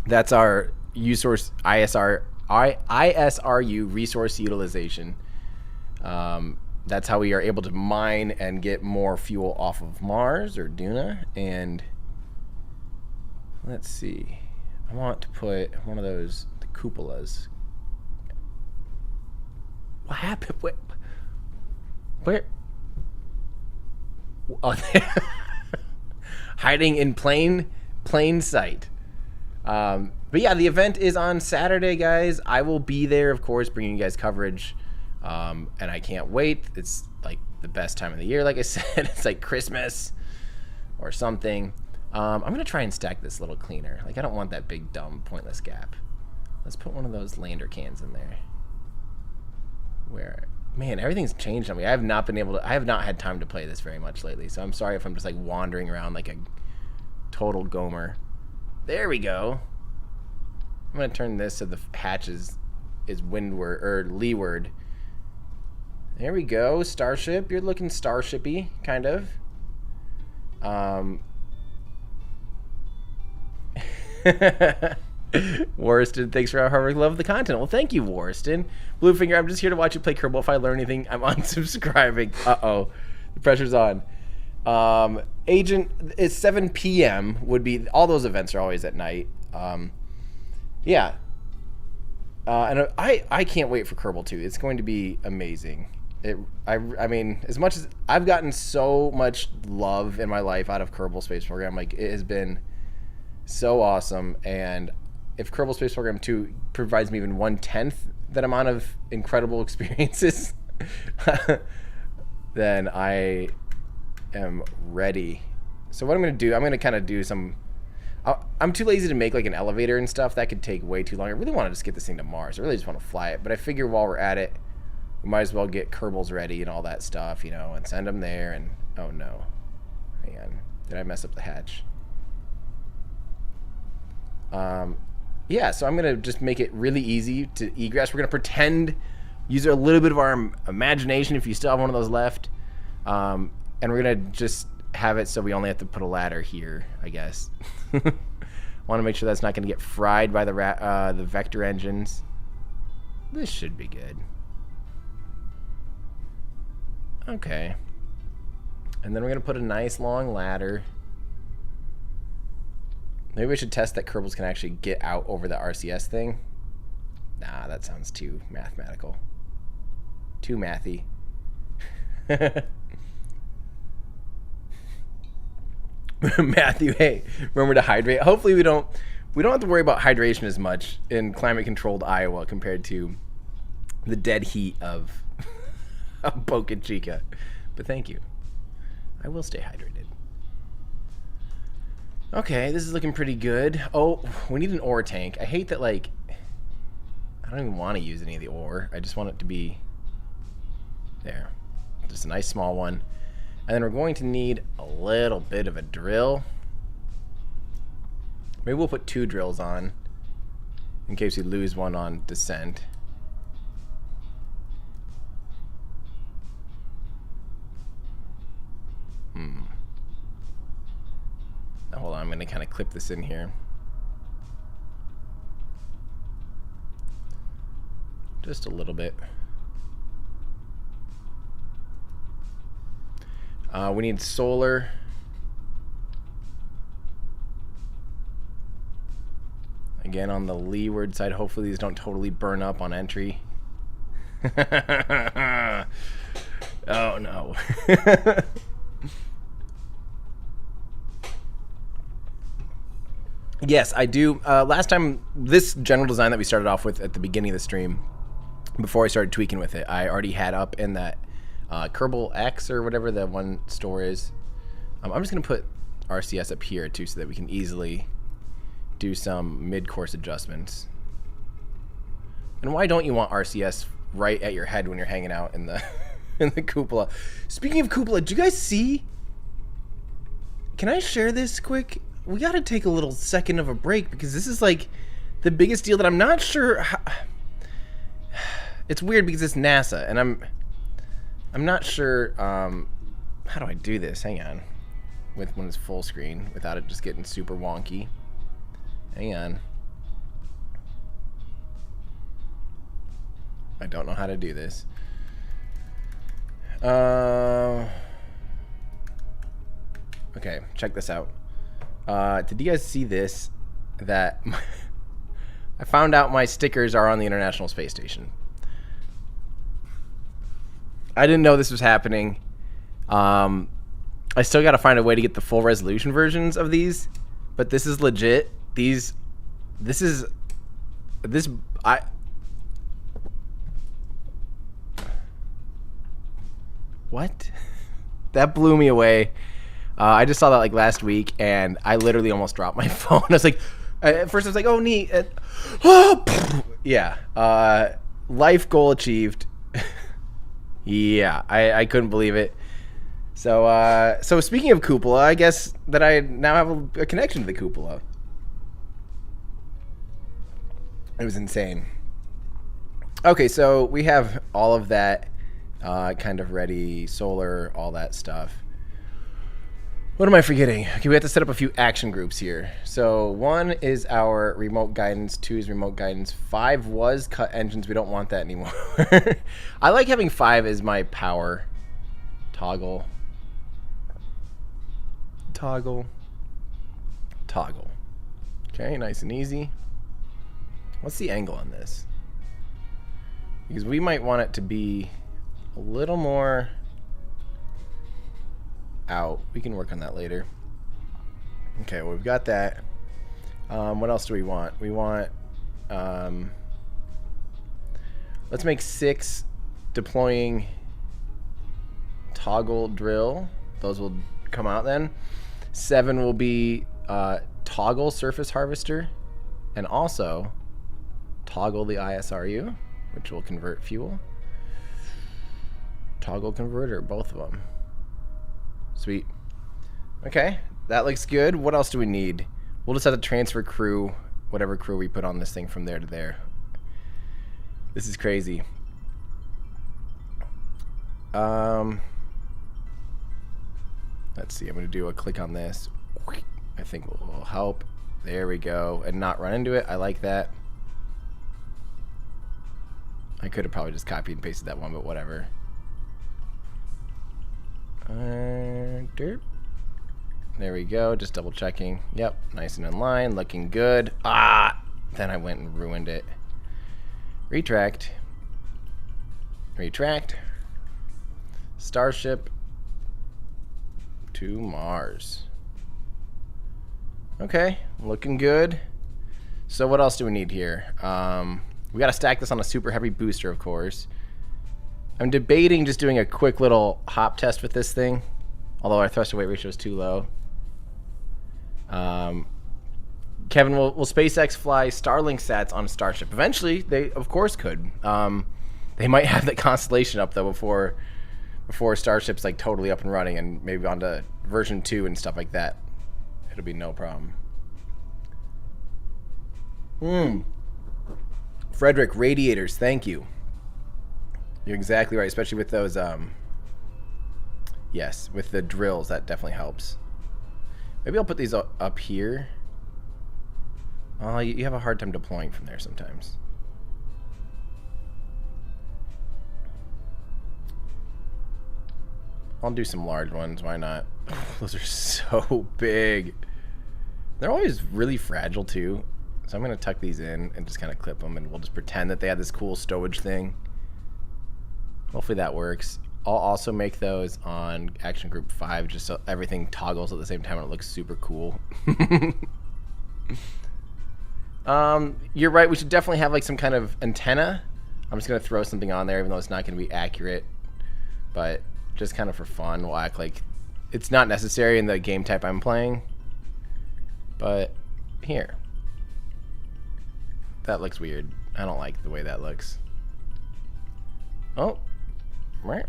That's our ISRU resource utilization. That's how we are able to mine and get more fuel off of Mars or Duna. And let's see. I want to put one of the cupolas. What happened? Where? Oh, hiding in plain sight. But yeah, the event is on Saturday, guys. I will be there, of course, bringing you guys coverage. And I can't wait. It's like the best time of the year. Like I said, it's like Christmas or something. I'm going to try and stack this a little cleaner. Like, I don't want that big, dumb, pointless gap. Let's put one of those lander cans in there. Man, everything's changed on me. I have not had time to play this very much lately. So I'm sorry if I'm just like wandering around like a total gomer. There we go. I'm going to turn this so the hatches is windward or leeward. There we go. Starship. You're looking starshipy, kind of. Warriston, thanks for our hard work. Love the content. Well, thank you, Warriston. Bluefinger, I'm just here to watch you play Kerbal. If I learn anything, I'm unsubscribing. Uh-oh. The pressure's on. Agent, it's 7 p.m. would be... All those events are always at night. Yeah. And I can't wait for Kerbal 2. It's going to be amazing. I mean, as much as I've gotten so much love in my life out of Kerbal Space Program, like, it has been so awesome. And if Kerbal Space Program 2 provides me even 1/10 that amount of incredible experiences, then I am ready. So what I'm going to do, I'm going to kind of do some... I'm too lazy to make like an elevator and stuff. That could take way too long. I really want to just get this thing to Mars. I really just want to fly it. But I figure while we're at it, we might as well get Kerbals ready and all that stuff, you know, and send them there. And oh no, hang on, did I mess up the hatch? Yeah, so I'm gonna just make it really easy to egress. We're gonna pretend, use a little bit of our imagination if you still have one of those left, and we're gonna just have it so we only have to put a ladder here, I guess. Want to make sure that's not gonna get fried by the vector engines. This should be good. Okay. And then we're going to put a nice long ladder. Maybe we should test that Kerbals can actually get out over the RCS thing. Nah, that sounds too mathematical. Too mathy. Matthew, hey, remember to hydrate. Hopefully we don't have to worry about hydration as much in climate-controlled Iowa compared to the dead heat of Boca Chica. But thank you. I will stay hydrated. Okay, this is looking pretty good. Oh, we need an ore tank. I hate that, like, I don't even want to use any of the ore. I just want it to be there. Just a nice small one. And then we're going to need a little bit of a drill. Maybe we'll put 2 drills on in case we lose one on descent. Now, hold on, I'm going to kind of clip this in here. Just a little bit. We need solar. Again, on the leeward side. Hopefully these don't totally burn up on entry. Oh no. Yes, I do. Last time, this general design that we started off with at the beginning of the stream, before I started tweaking with it, I already had up in that Kerbal X or whatever the one store is. I'm just going to put RCS up here too so that we can easily do some mid-course adjustments. And why don't you want RCS right at your head when you're hanging out in the in the cupola? Speaking of cupola, do you guys see? Can I share this quick? We got to take a little second of a break because this is like the biggest deal that I'm not sure how... It's weird because it's NASA and I'm not sure how do I do this? Hang on. With when it's full screen without it just getting super wonky. Hang on. I don't know how to do this. Okay, check this out. Did you guys see this? That I found out my stickers are on the International Space Station. I didn't know this was happening. I still got to find a way to get the full resolution versions of these, but this is legit. What? That blew me away. I just saw that like last week, and I literally almost dropped my phone. I was like, at first I was like, oh, neat. Yeah. Life goal achieved. Yeah, I couldn't believe it. So speaking of cupola, I guess that I now have a connection to the cupola. It was insane. Okay, so we have all of that kind of ready, solar, all that stuff. What am I forgetting? Okay, we have to set up a few action groups here. So 1 is our remote guidance, 2 is remote guidance, 5 was cut engines. We don't want that anymore. I like having 5 as my power. Toggle. Toggle. Toggle. Okay, nice and easy. What's the angle on this? Because we might want it to be a little more out. We can work on that later. Okay, well, we've got that. What else do we want? We want let's make 6 deploying toggle drill. Those will come out then. 7 will be toggle surface harvester, and also toggle the ISRU, which will convert fuel. Toggle converter, both of them. Sweet. Okay, that looks good. What else do we need? We'll just have to transfer crew, whatever crew we put on this thing from there to there. This is crazy. Let's see, I'm going to do a click on this. I think will help. There we go. And not run into it. I like that. I could have probably just copied and pasted that one, but whatever. Derp. There we go. Just double checking. Yep, nice and in line. Looking good. Then I went and ruined it. Retract. Retract. Starship to Mars. Okay, looking good. So what else do we need here? We got to stack this on a super heavy booster, of course. I'm debating just doing a quick little hop test with this thing, although our thrust to weight ratio is too low. Kevin, will SpaceX fly Starlink sats on Starship? Eventually, they of course could. They might have the constellation up though before Starship's like totally up and running, and maybe onto version 2 and stuff like that. It'll be no problem. Frederick, radiators, thank you. You're exactly right, especially with those, yes, with the drills, that definitely helps. Maybe I'll put these up here. Oh, you have a hard time deploying from there sometimes. I'll do some large ones, why not? Those are so big. They're always really fragile too. So I'm going to tuck these in and just kind of clip them, and we'll just pretend that they have this cool stowage thing. Hopefully that works. I'll also make those on Action Group 5 just so everything toggles at the same time and it looks super cool. You're right, we should definitely have like some kind of antenna. I'm just going to throw something on there even though it's not going to be accurate. But just kind of for fun, we'll act like it's not necessary in the game type I'm playing. But here. That looks weird. I don't like the way that looks. Oh. Right.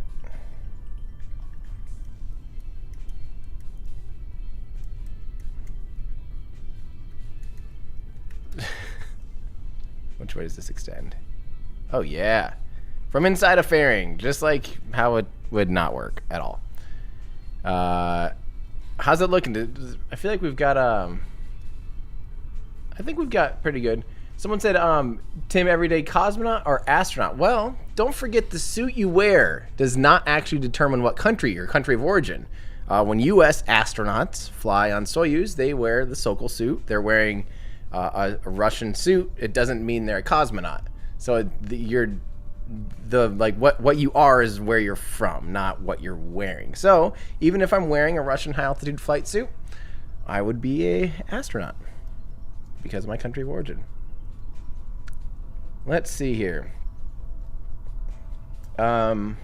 Which way does this extend? Oh yeah. From inside a fairing, just like how it would not work at all. How's it looking? I feel like we've got I think we've got pretty good. Someone said, Tim, everyday cosmonaut or astronaut? Well, don't forget the suit you wear does not actually determine what country, your country of origin. When U.S. astronauts fly on Soyuz, they wear the Sokol suit. They're wearing a Russian suit. It doesn't mean they're a cosmonaut. So what you are is where you're from, not what you're wearing. So even if I'm wearing a Russian high altitude flight suit, I would be a astronaut because of my country of origin. Let's see here. Kevin,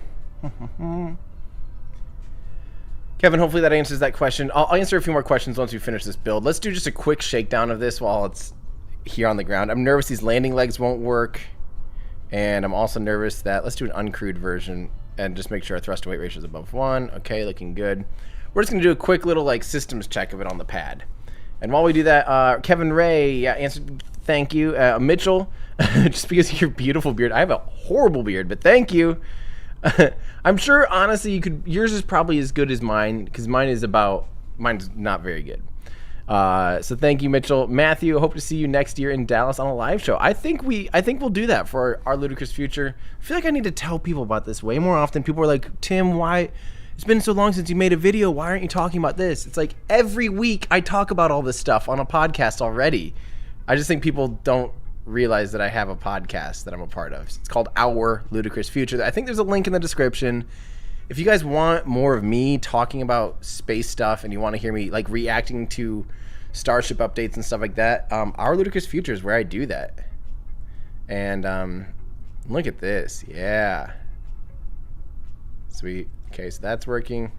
hopefully that answers that question. I'll answer a few more questions once we finish this build. Let's do just a quick shakedown of this while it's here on the ground. I'm nervous these landing legs won't work. And I'm also nervous that, let's do an uncrewed version and just make sure our thrust to weight ratio is above 1. Okay, looking good. We're just going to do a quick little like systems check of it on the pad. And while we do that, Kevin Ray answered, thank you. Mitchell, just because of your beautiful beard. I have a horrible beard, but thank you. I'm sure, honestly, yours is probably as good as mine, because mine's not very good. So thank you, Mitchell. Matthew, hope to see you next year in Dallas on a live show. I think we'll do that for our Ludicrous Future. I feel like I need to tell people about this way more often. People are like, Tim, why? It's been so long since you made a video. Why aren't you talking about this? It's like every week I talk about all this stuff on a podcast already. I just think people don't realize that I have a podcast that I'm a part of. It's called Our Ludicrous Future. I think there's a link in the description. If you guys want more of me talking about space stuff and you want to hear me like reacting to Starship updates and stuff like that, Our Ludicrous Future is where I do that. And look at this. Yeah. Sweet. Okay, so that's working.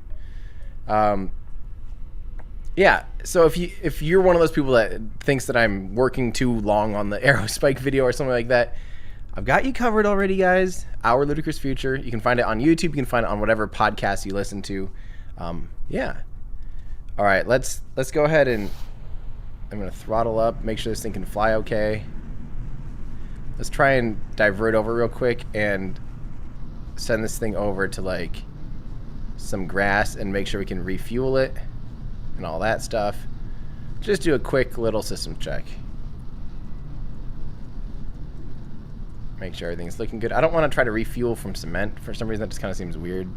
Yeah, so if you're one of those people that thinks that I'm working too long on the Aerospike video or something like that, I've got you covered already, guys. Our Ludicrous Future. You can find it on YouTube. You can find it on whatever podcast you listen to. Yeah. All right, let's go ahead and I'm going to throttle up, make sure this thing can fly okay. Let's try and divert over real quick and send this thing over to like some grass and make sure we can refuel it and all that stuff. Just do a quick little system check. Make sure everything's looking good. I don't want to try to refuel from cement. For some reason, that just kind of seems weird.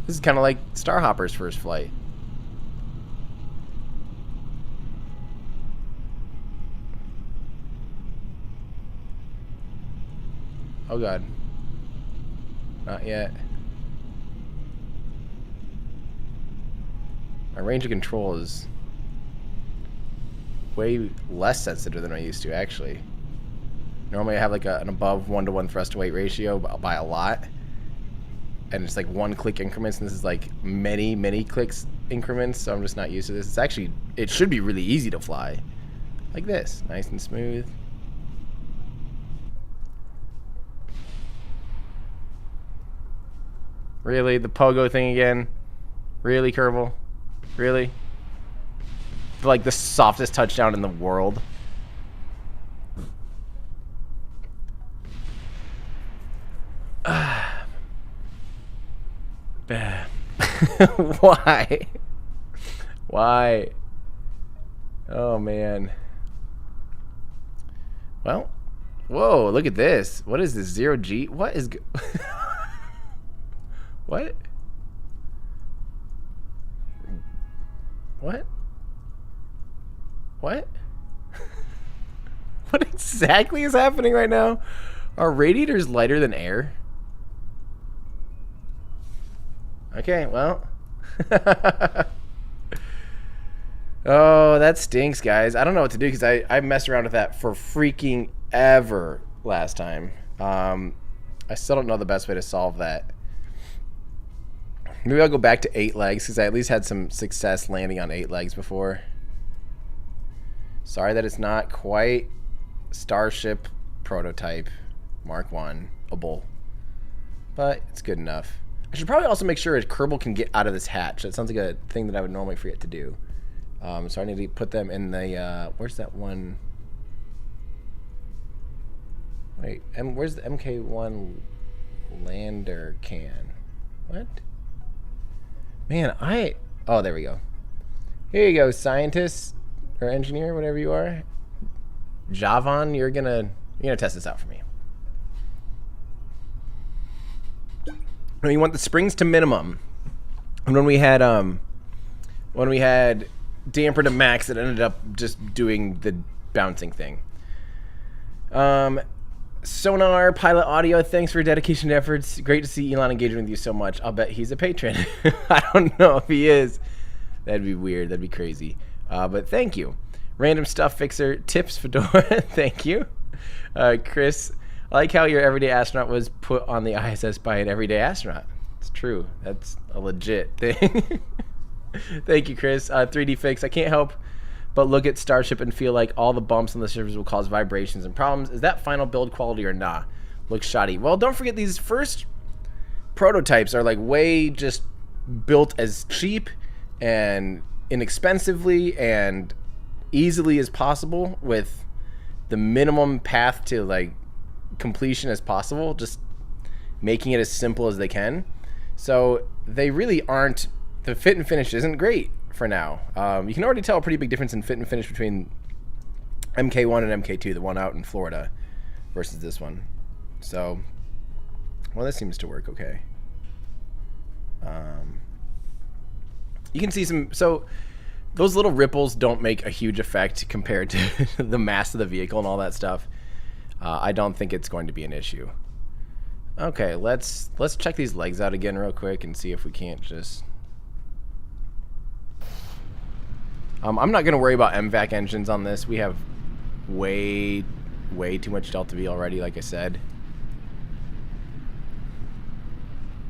This is kind of like Starhopper's first flight. Oh god. Not yet. range of control is way less sensitive than I used to, actually. Normally I have like an above 1-to-1 thrust to weight ratio by a lot. And it's like 1-click increments, and this is like many clicks increments, so I'm just not used to this. It's actually, it should be really easy to fly. Like this, nice and smooth. Really? The pogo thing again? Really, Kerbal? Really? Like the softest touchdown in the world. Why? Why? Oh, man. Well, whoa, look at this. What is this? 0G? What is... What? What? What? What exactly is happening right now? Are radiators lighter than air? Okay, well. Oh, that stinks, guys. I don't know what to do because I messed around with that for freaking ever last time. I still don't know the best way to solve that. Maybe I'll go back to 8 legs because I at least had some success landing on 8 legs before. Sorry that it's not quite Starship prototype Mark 1-able, but it's good enough. I should probably also make sure a Kerbal can get out of this hatch. That sounds like a thing that I would normally forget to do. So I need to put them in the, where's that one? Wait, where's the MK1 lander can? What? Man, oh, there we go. Here you go, scientist or engineer, whatever you are. Javan, you're gonna test this out for me. No, you want the springs to minimum. And when we had damper to max, it ended up just doing the bouncing thing. Sonar Pilot Audio, thanks for your dedication to efforts. Great to see Elon engaging with you so much. I'll bet he's a patron. I don't know if he is. That'd be weird. That'd be crazy. But thank you. Random Stuff Fixer, Tips Fedora, thank you. Chris, I like how your everyday astronaut was put on the ISS by an everyday astronaut. It's true. That's a legit thing. Thank you, Chris. 3D Fix, I can't help but look at Starship and feel like all the bumps on the surface will cause vibrations and problems. Is that final build quality or not? Looks shoddy. Well, don't forget these first prototypes are like way just built as cheap and inexpensively and easily as possible with the minimum path to like completion as possible, just making it as simple as they can. So they really aren't, the fit and finish isn't great for now. You can already tell a pretty big difference in fit and finish between MK1 and MK2, the one out in Florida, versus this one. So, well, this seems to work okay. You can see some, so those little ripples don't make a huge effect compared to the mass of the vehicle and all that stuff. I don't think it's going to be an issue. Okay, let's check these legs out again real quick and see if we can't just... I'm not going to worry about MVAC engines on this. We have way too much Delta V already, like I said.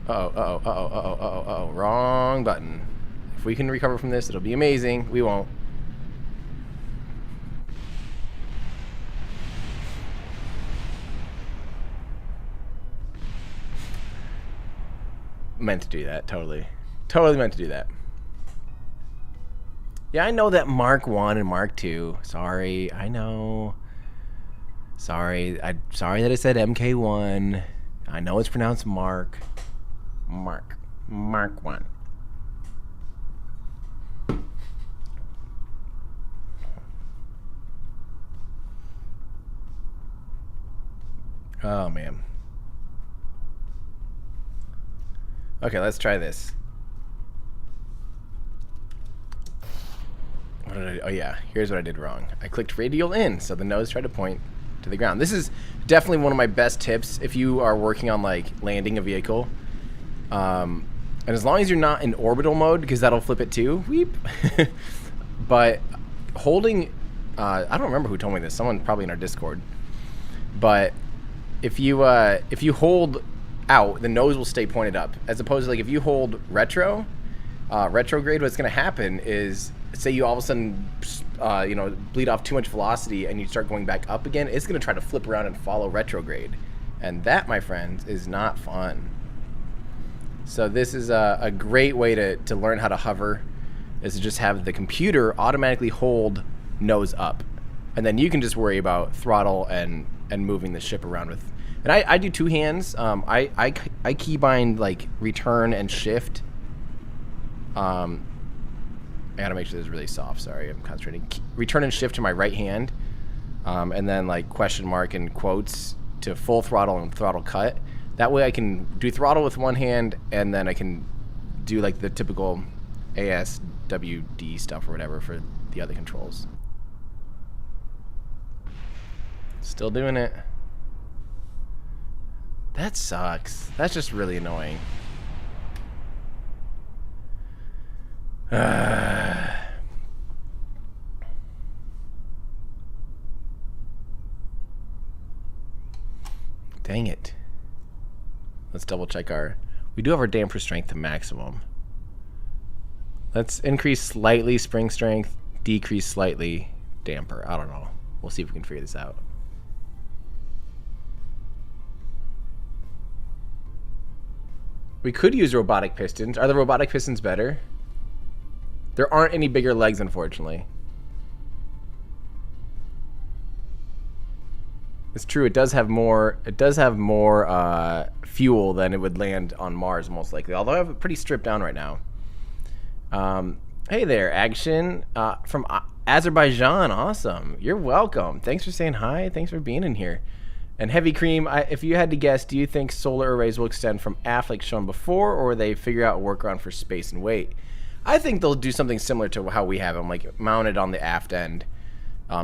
Uh-oh, wrong button. If we can recover from this, it'll be amazing. We won't. Meant to do that, totally. Totally meant to do that. Yeah, I know that Mark 1 and Mark 2. Sorry, I know. Sorry that I said MK1. I know it's pronounced Mark. Mark 1. Oh, man. Okay, let's try this. What did I do? Oh yeah, here's what I did wrong. I clicked radial in, so the nose tried to point to the ground. This is definitely one of my best tips if you are working on like landing a vehicle. And as long as you're not in orbital mode, because that'll flip it too. Weep. But holding, I don't remember who told me this. Someone probably in our Discord. But if you hold out, the nose will stay pointed up. As opposed to like if you hold retrograde, what's going to happen is, say you all of a sudden, you know, bleed off too much velocity and you start going back up again, it's going to try to flip around and follow retrograde. And that, my friends, is not fun. So this is a great way to learn how to hover, is to just have the computer automatically hold nose up. And then you can just worry about throttle and moving the ship around with. And I do two hands. I keybind like return and shift. I gotta make sure this is really soft. Sorry, I'm concentrating. Return and shift to my right hand. And then like question mark and quotes to full throttle and throttle cut. That way I can do throttle with one hand, and then I can do like the typical ASWD stuff or whatever for the other controls. Still doing it. That sucks. That's just really annoying. Dang it. Let's double check our... We do have our damper strength to maximum. Let's increase slightly spring strength, decrease slightly damper. I don't know. We'll see if we can figure this out. We could use robotic pistons. Are the robotic pistons better? There aren't any bigger legs, unfortunately. It's true. It does have more. It does have more fuel than it would land on Mars, most likely. Although I have it pretty stripped down right now. Hey there, Action from Azerbaijan. Awesome. You're welcome. Thanks for saying hi. Thanks for being in here. And Heavy Cream, if you had to guess, do you think solar arrays will extend from aft like shown before, or they figure out a workaround for space and weight? I think they'll do something similar to how we have them, like mounted on the aft end.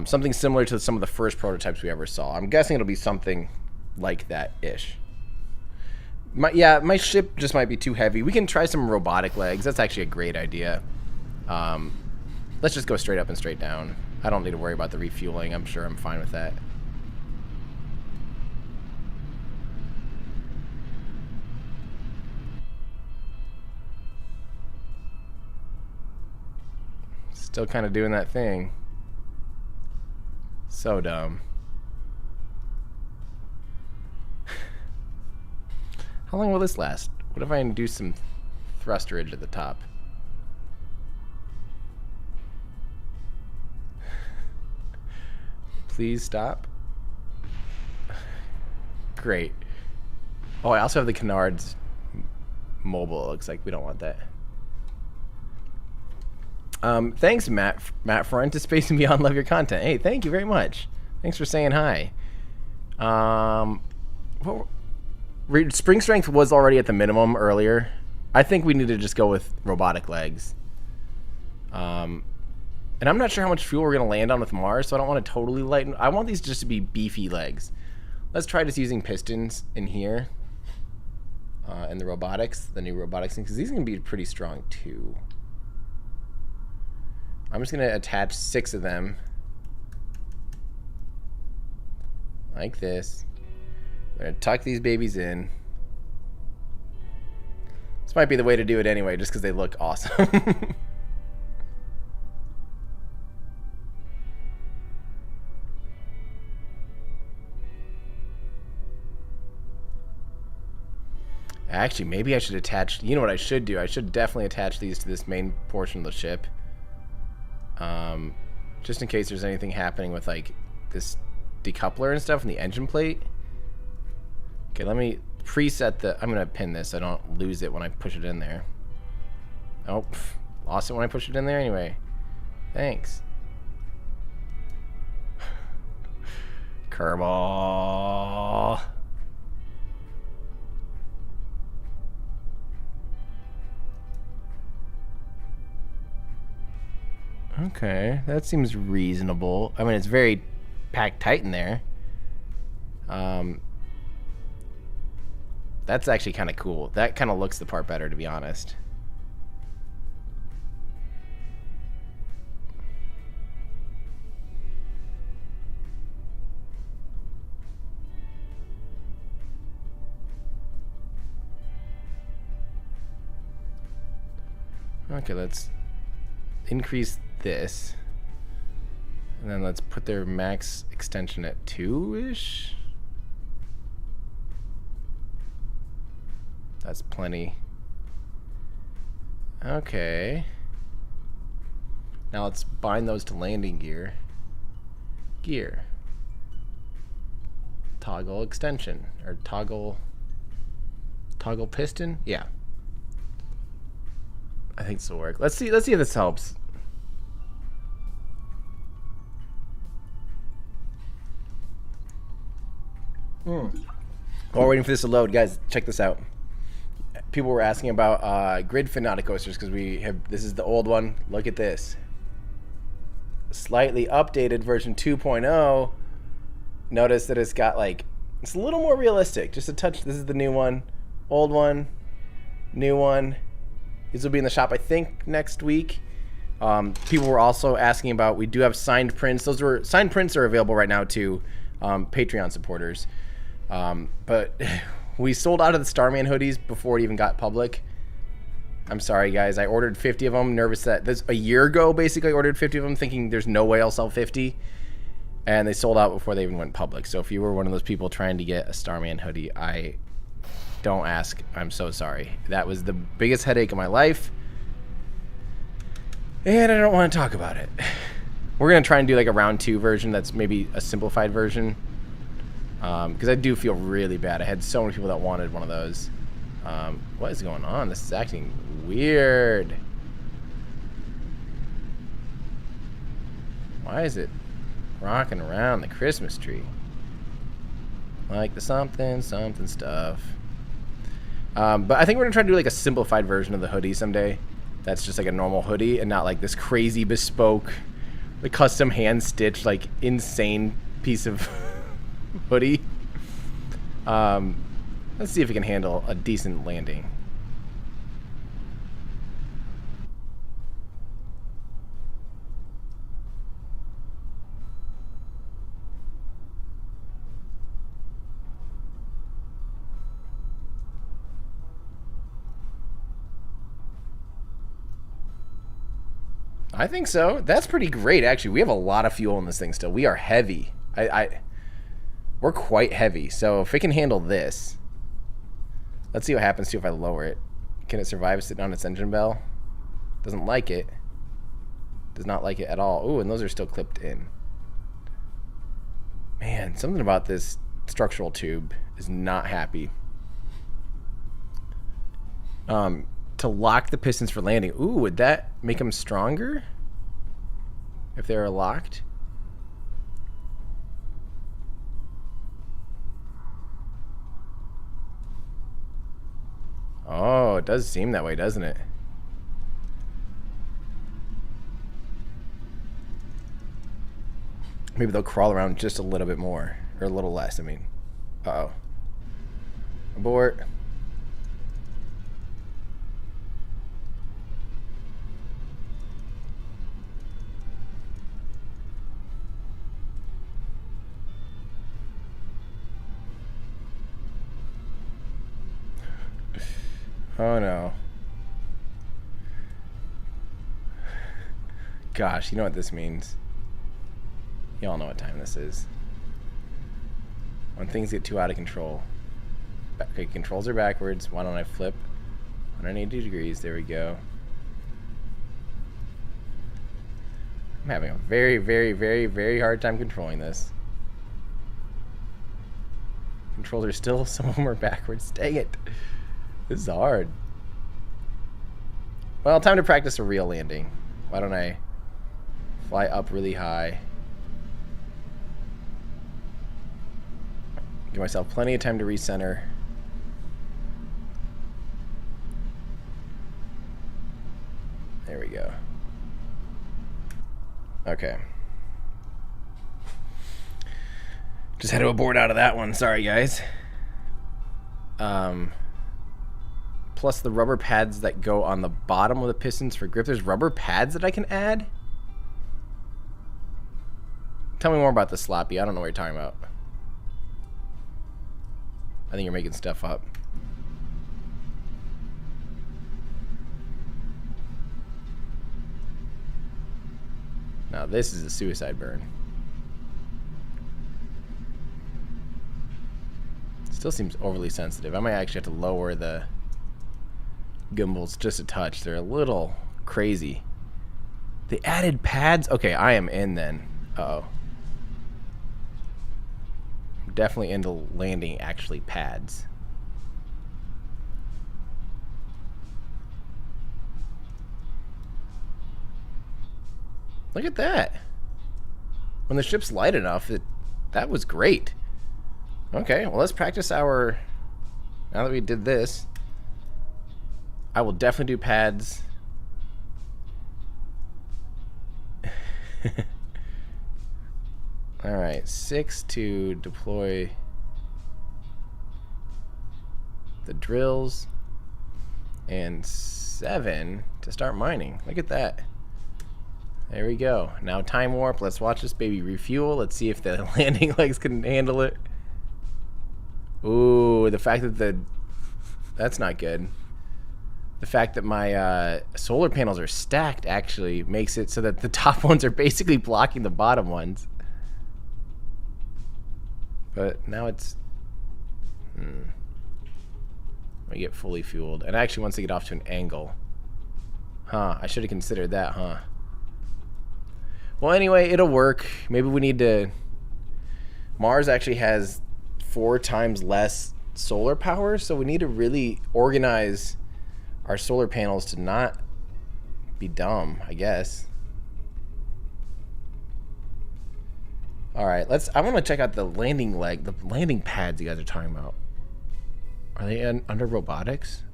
Something similar to some of the first prototypes we ever saw. I'm guessing it'll be something like that-ish. My ship just might be too heavy. We can try some robotic legs. That's actually a great idea. Let's just go straight up and straight down. I don't need to worry about the refueling. I'm sure I'm fine with that. Still kind of doing that thing. So dumb. How long will this last? What if I do some thrusterage at the top? Please stop. Great. Oh, I also have the Canards mobile. It looks like we don't want that. Thanks, Matt for anticipating Beyond. Love your content. Hey, thank you very much. Thanks for saying hi. Spring strength was already at the minimum earlier. I think we need to just go with robotic legs. And I'm not sure how much fuel we're going to land on with Mars, so I don't want to totally lighten. I want these just to be beefy legs. Let's try just using pistons in here. And the robotics, the new robotics thing, because these are going to be pretty strong too. I'm just going to attach 6 of them. Like this. I'm going to tuck these babies in. This might be the way to do it anyway, just because they look awesome. Actually, maybe I should attach... You know what I should do? I should definitely attach these to this main portion of the ship. Just in case there's anything happening with like this decoupler and stuff in the engine plate. Okay, let me preset the... I'm gonna pin this so I don't lose it when I push it in there. Oh, lost it when I pushed it in there anyway. Thanks. Kerbal. Okay, that seems reasonable. I mean, it's very packed tight in there. That's actually kind of cool. That kind of looks the part better, to be honest. Okay, let's increase this. And then let's put their max extension at 2-ish. That's plenty. Okay. Now let's bind those to landing gear. Gear. Toggle extension. Or toggle piston? Yeah. I think this will work. Let's see if this helps. While we're waiting for this to load, guys, check this out. People were asking about grid fin Nautic coasters because this is the old one. Look at this. Slightly updated version 2.0. Notice that it's got like, it's a little more realistic. Just a touch. This is the new one. Old one. New one. These will be in the shop, I think, next week. People were also asking about, we do have signed prints. Signed prints are available right now to Patreon supporters. But we sold out of the Starman hoodies before it even got public. I'm sorry, guys. I ordered 50 of them, nervous that this a year ago, basically, I ordered 50 of them, thinking there's no way I'll sell 50. And they sold out before they even went public. So if you were one of those people trying to get a Starman hoodie, don't ask. I'm so sorry. That was the biggest headache of my life. And I don't want to talk about it. We're going to try and do like a round 2 version that's maybe a simplified version. Because I do feel really bad. I had so many people that wanted one of those. What is going on? This is acting weird. Why is it rocking around the Christmas tree? Like the something stuff. But I think we're going to try to do like a simplified version of the hoodie someday. That's just like a normal hoodie and not like this crazy bespoke, like custom hand stitched, like insane piece of hoodie. Let's see if it can handle a decent landing. I think so. That's pretty great, actually. We have a lot of fuel in this thing still. We are heavy. We're quite heavy. So if it can handle this, let's see what happens to if I lower it. Can it survive sitting on its engine bell? Doesn't like it. Does not like it at all. Ooh, and those are still clipped in. Man, something about this structural tube is not happy. To lock the pistons for landing. Ooh, would that make them stronger? If they were locked? Oh, it does seem that way, doesn't it? Maybe they'll crawl around just a little bit more. Or a little less, I mean. Uh-oh. Abort. Oh no. Gosh, you know what this means. Y'all know what time this is. When things get too out of control. Okay, controls are backwards. Why don't I flip 180 degrees? There we go. I'm having a very, very, very, very hard time controlling this. Controls are still, some of them are backwards. Dang it. This is hard. Well, time to practice a real landing. Why don't I fly up really high? Give myself plenty of time to recenter. There we go. Okay. Just had to abort out of that one. Sorry, guys. Plus the rubber pads that go on the bottom of the pistons for grip. There's rubber pads that I can add? Tell me more about this, Sloppy. I don't know what you're talking about. I think you're making stuff up. Now this is a suicide burn. Still seems overly sensitive. I might actually have to lower the gimbals just a touch. They're a little crazy. The added pads? Okay, I am in then. Uh-oh. I'm definitely into landing actually pads. Look at that. When the ship's light enough, that was great. Okay, well, let's practice our... Now that we did this, I will definitely do pads. Alright, 6 to deploy the drills, and 7 to start mining. Look at that. There we go. Now time warp. Let's watch this baby refuel. Let's see if the landing legs can handle it. Ooh, the fact that that's not good. The fact that my solar panels are stacked actually makes it so that the top ones are basically blocking the bottom ones. But now it's... I get fully fueled. And it actually wants to get off to an angle. Huh, I should have considered that, huh? Well, anyway, it'll work. Maybe we need to... Mars actually has 4 times less solar power, so we need to really organize our solar panels to not be dumb, I guess. Alright, I want to check out the landing pads you guys are talking about. Are they under robotics?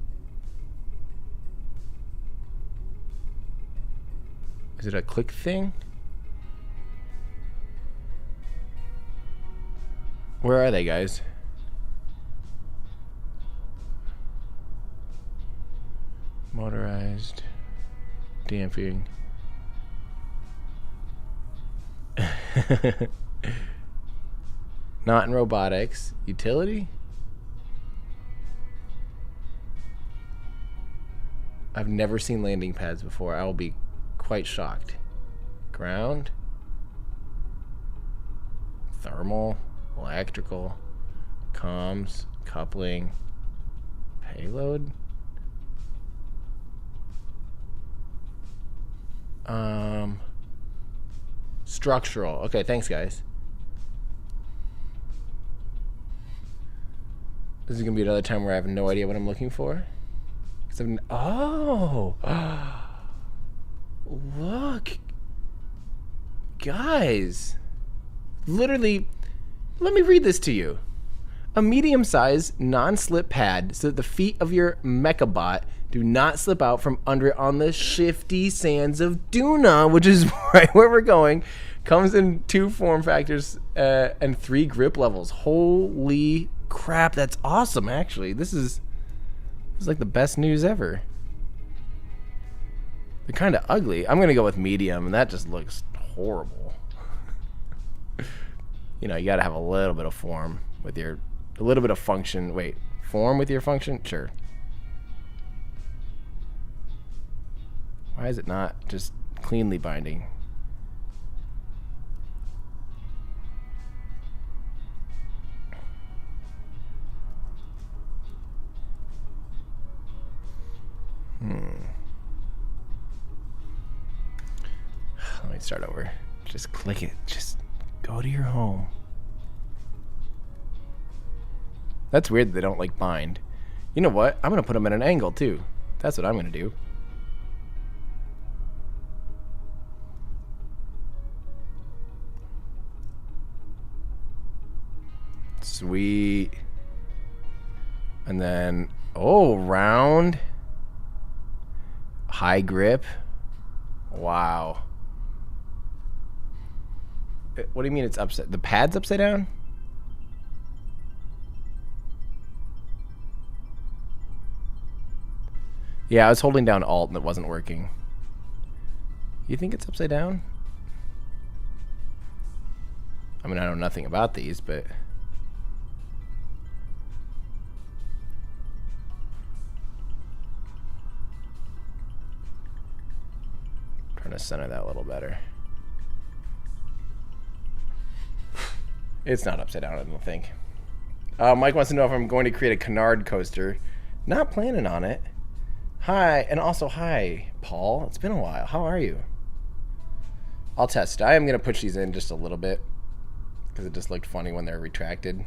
Is it a click thing? Where are they, guys? Motorized damping. Not in robotics. Utility? I've never seen landing pads before. I will be quite shocked. Ground? Thermal? Electrical? Comms? Coupling? Payload? Structural. Okay, thanks, guys. This is gonna be another time where I have no idea what I'm looking for. Oh! Look! Guys! Literally, let me read this to you. A medium-sized, non-slip pad so that the feet of your mechabot do not slip out from under it on the shifty sands of Duna, which is right where we're going. Comes in 2 form factors and 3 grip levels. Holy crap, that's awesome, actually. This is like the best news ever. They're kind of ugly. I'm going to go with medium, and that just looks horrible. You know, you got to have a little bit of form with a little bit of function. Wait, form with your function? Sure. Why is it not just cleanly binding? Let me start over. Just click it. Just go to your home. That's weird that they don't like bind. You know what? I'm gonna put them at an angle too. That's what I'm gonna do. Sweet. And then, oh, round. High grip. Wow. What do you mean it's upside? The pad's upside down? Yeah, I was holding down Alt and it wasn't working. You think it's upside down? I mean, I know nothing about these, but... trying to center that a little better. It's not upside down, I don't think. Mike wants to know if I'm going to create a canard coaster. Not planning on it. Hi, and also hi, Paul. It's been a while. How are you? I'll test. I am going to push these in just a little bit because it just looked funny when they're retracted.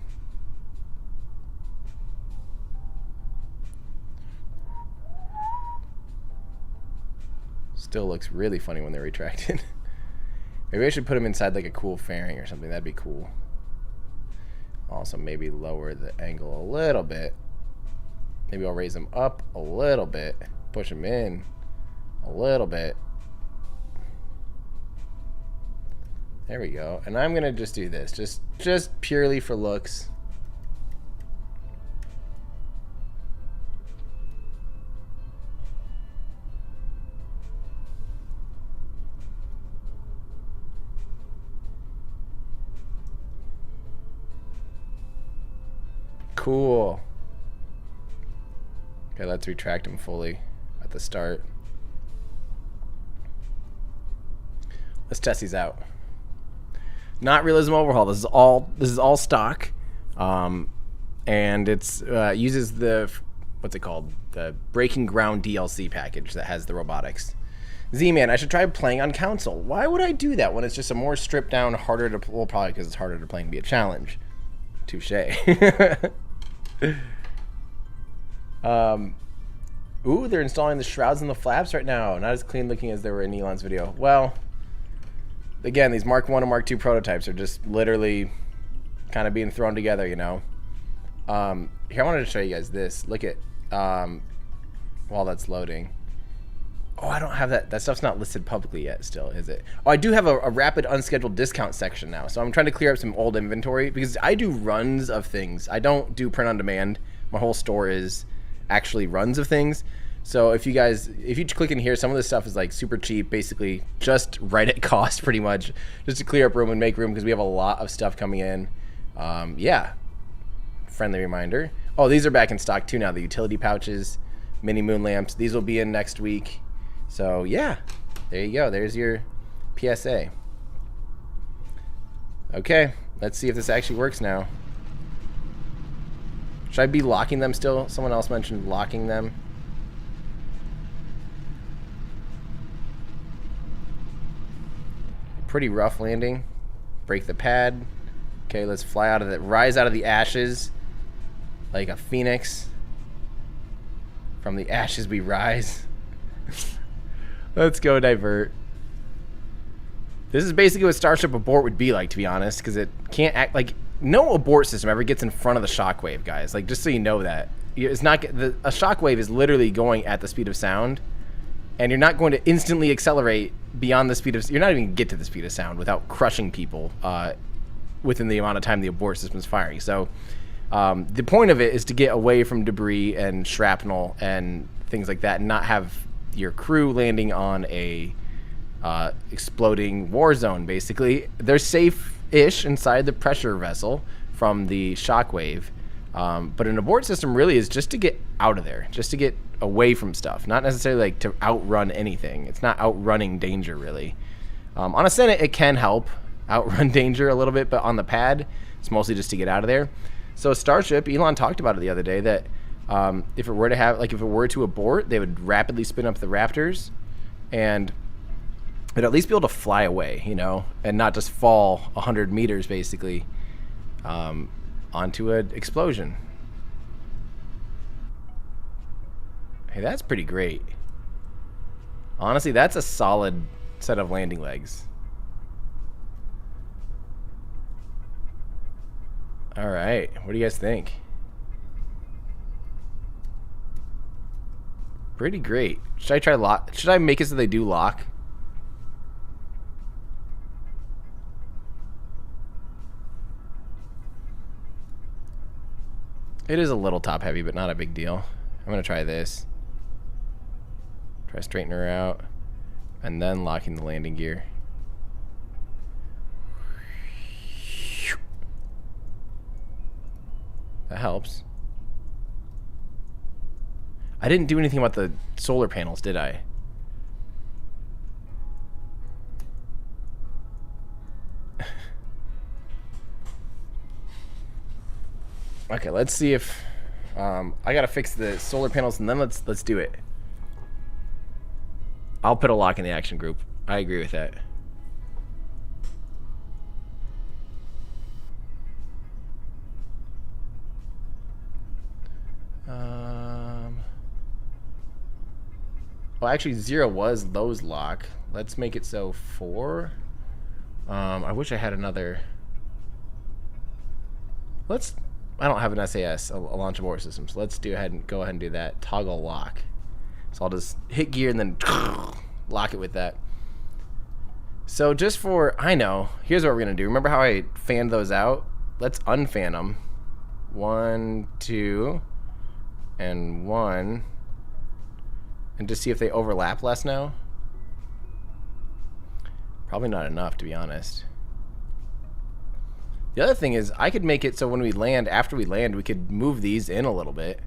Still looks really funny when they're retracted. Maybe I should put them inside like a cool fairing or something. That'd be cool. Also, maybe lower the angle a little bit. Maybe I'll raise them up a little bit. Push them in a little bit. There we go. And I'm gonna just do this, just purely for looks. Cool. Okay, let's retract them fully at the start. Let's test these out. Not Realism Overhaul. This is all stock, and it's uses the what's it called? The Breaking Ground DLC package that has the robotics. Z-Man, I should try playing on console. Why would I do that when it's just a more stripped down, harder to well, probably because it's harder to play and be a challenge. Touche. Ooh, they're installing the shrouds and the flaps right now. Not as clean looking as they were in Elon's video. Well, again, these Mark 1 and Mark 2 prototypes are just literally kind of being thrown together, you know. Here, I wanted to show you guys this. Look at, while that's loading. Oh, I don't have that. That stuff's not listed publicly yet still, is it? Oh, I do have a rapid unscheduled discount section now. So I'm trying to clear up some old inventory because I do runs of things. I don't do print on demand. My whole store is actually runs of things. So if you click in here, some of this stuff is like super cheap, basically just right at cost pretty much, just to clear up room and make room because we have a lot of stuff coming in. Yeah, friendly reminder. Oh, these are back in stock too now, the utility pouches, mini moon lamps. These will be in next week. So yeah, there you go. There's your PSA. Okay, let's see if this actually works now. Should I be locking them still? Someone else mentioned locking them. Pretty rough landing. Break the pad. Okay, let's fly out of the, rise out of the ashes like a phoenix. From the ashes we rise. Let's go divert. This is basically what Starship Abort would be like, to be honest, because it can't act like no abort system ever gets in front of the shockwave, guys. Like, just so you know that it's not a shockwave is literally going at the speed of sound, and you're not going to instantly accelerate beyond the speed of. You're not even gonna get to the speed of sound without crushing people within the amount of time the abort system is firing. So the point of it is to get away from debris and shrapnel and things like that, and not have your crew landing on a exploding war zone. Basically, they're safe-ish inside the pressure vessel from the shockwave, but an abort system really is just to get out of there, just to get away from stuff, not necessarily like to outrun anything. It's not outrunning danger really. On a Senate it can help outrun danger a little bit, but on the pad it's mostly just to get out of there. So Starship, Elon talked about it the other day that if it were to have, like, if it were to abort, they would rapidly spin up the Raptors, and it'd at least be able to fly away, you know, and not just fall 100 meters basically onto an explosion. Hey, that's pretty great. Honestly, that's a solid set of landing legs. All right, what do you guys think? Pretty great. Should I try lock? Should I make it so they do lock? It is a little top heavy, but not a big deal. I'm gonna try this. Try straightening her out. And then locking the landing gear. That helps. I didn't do anything about the solar panels, did I? Okay, let's see if I gotta fix the solar panels, and then let's do it. I'll put a lock in the action group. I agree with that. Well, actually, 0 was those lock. Let's make it so 4. I wish I had another. I don't have an SAS, a launch abort system, so let's go ahead and do that. Toggle lock. So I'll just hit gear and then lock it with that. So just for, I know, here's what we're gonna do. Remember how I fanned those out? Let's unfan them. 1, 2, and 1. And just see if they overlap less now. Probably not enough, to be honest. The other thing is, I could make it so when we land, after we land, we could move these in a little bit.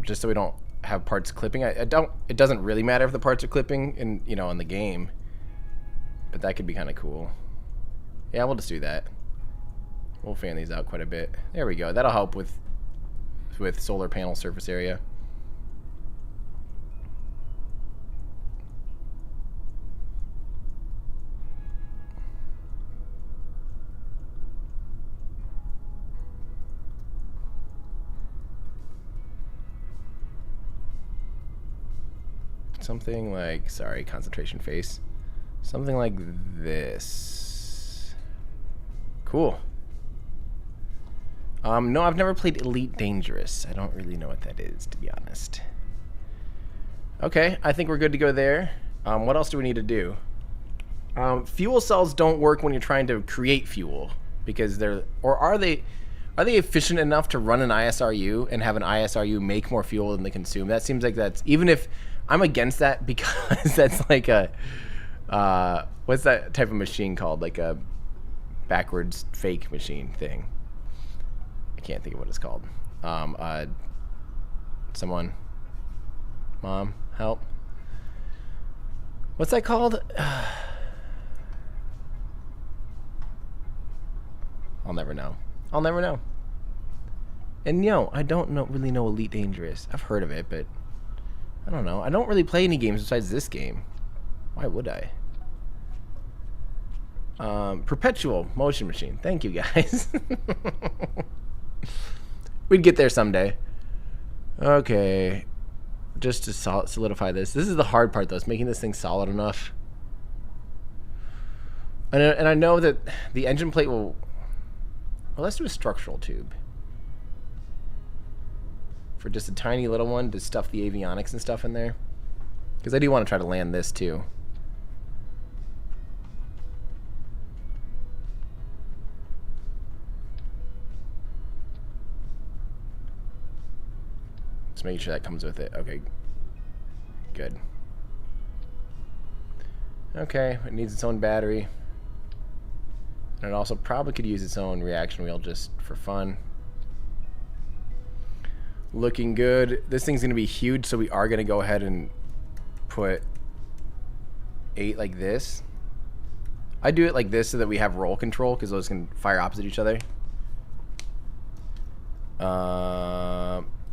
Just so we don't have parts clipping. It doesn't really matter if the parts are clipping in the game. But that could be kind of cool. Yeah, we'll just do that. We'll fan these out quite a bit. There we go. That'll help with solar panel surface area. Something like, sorry, concentration face. Something like this. Cool. No, I've never played Elite Dangerous. I don't really know what that is, to be honest. Okay, I think we're good to go there. What else do we need to do? Fuel cells don't work when you're trying to create fuel, because are they efficient enough to run an ISRU and have an ISRU make more fuel than they consume? That seems like that's, even if I'm against that, because that's like a what's that type of machine called? Like a backwards fake machine thing. I can't think of what it's called. Someone, mom, help. What's that called? I'll never know. I'll never know. And I don't really know Elite Dangerous. I've heard of it, but I don't know. I don't really play any games besides this game. Why would I? Perpetual Motion Machine. Thank you, guys. We'd get there someday. Okay. Just to solidify this. This is the hard part, though. It's making this thing solid enough. And I know that the engine plate will... Well, let's do a structural tube. For just a tiny little one to stuff the avionics and stuff in there. Because I do want to try to land this too. Just making sure that comes with it. Okay. Good. Okay, it needs its own battery. And it also probably could use its own reaction wheel just for fun. Looking good. This thing's going to be huge, so we are going to go ahead and put 8 like this. I do it like this so that we have roll control, because those can fire opposite each other.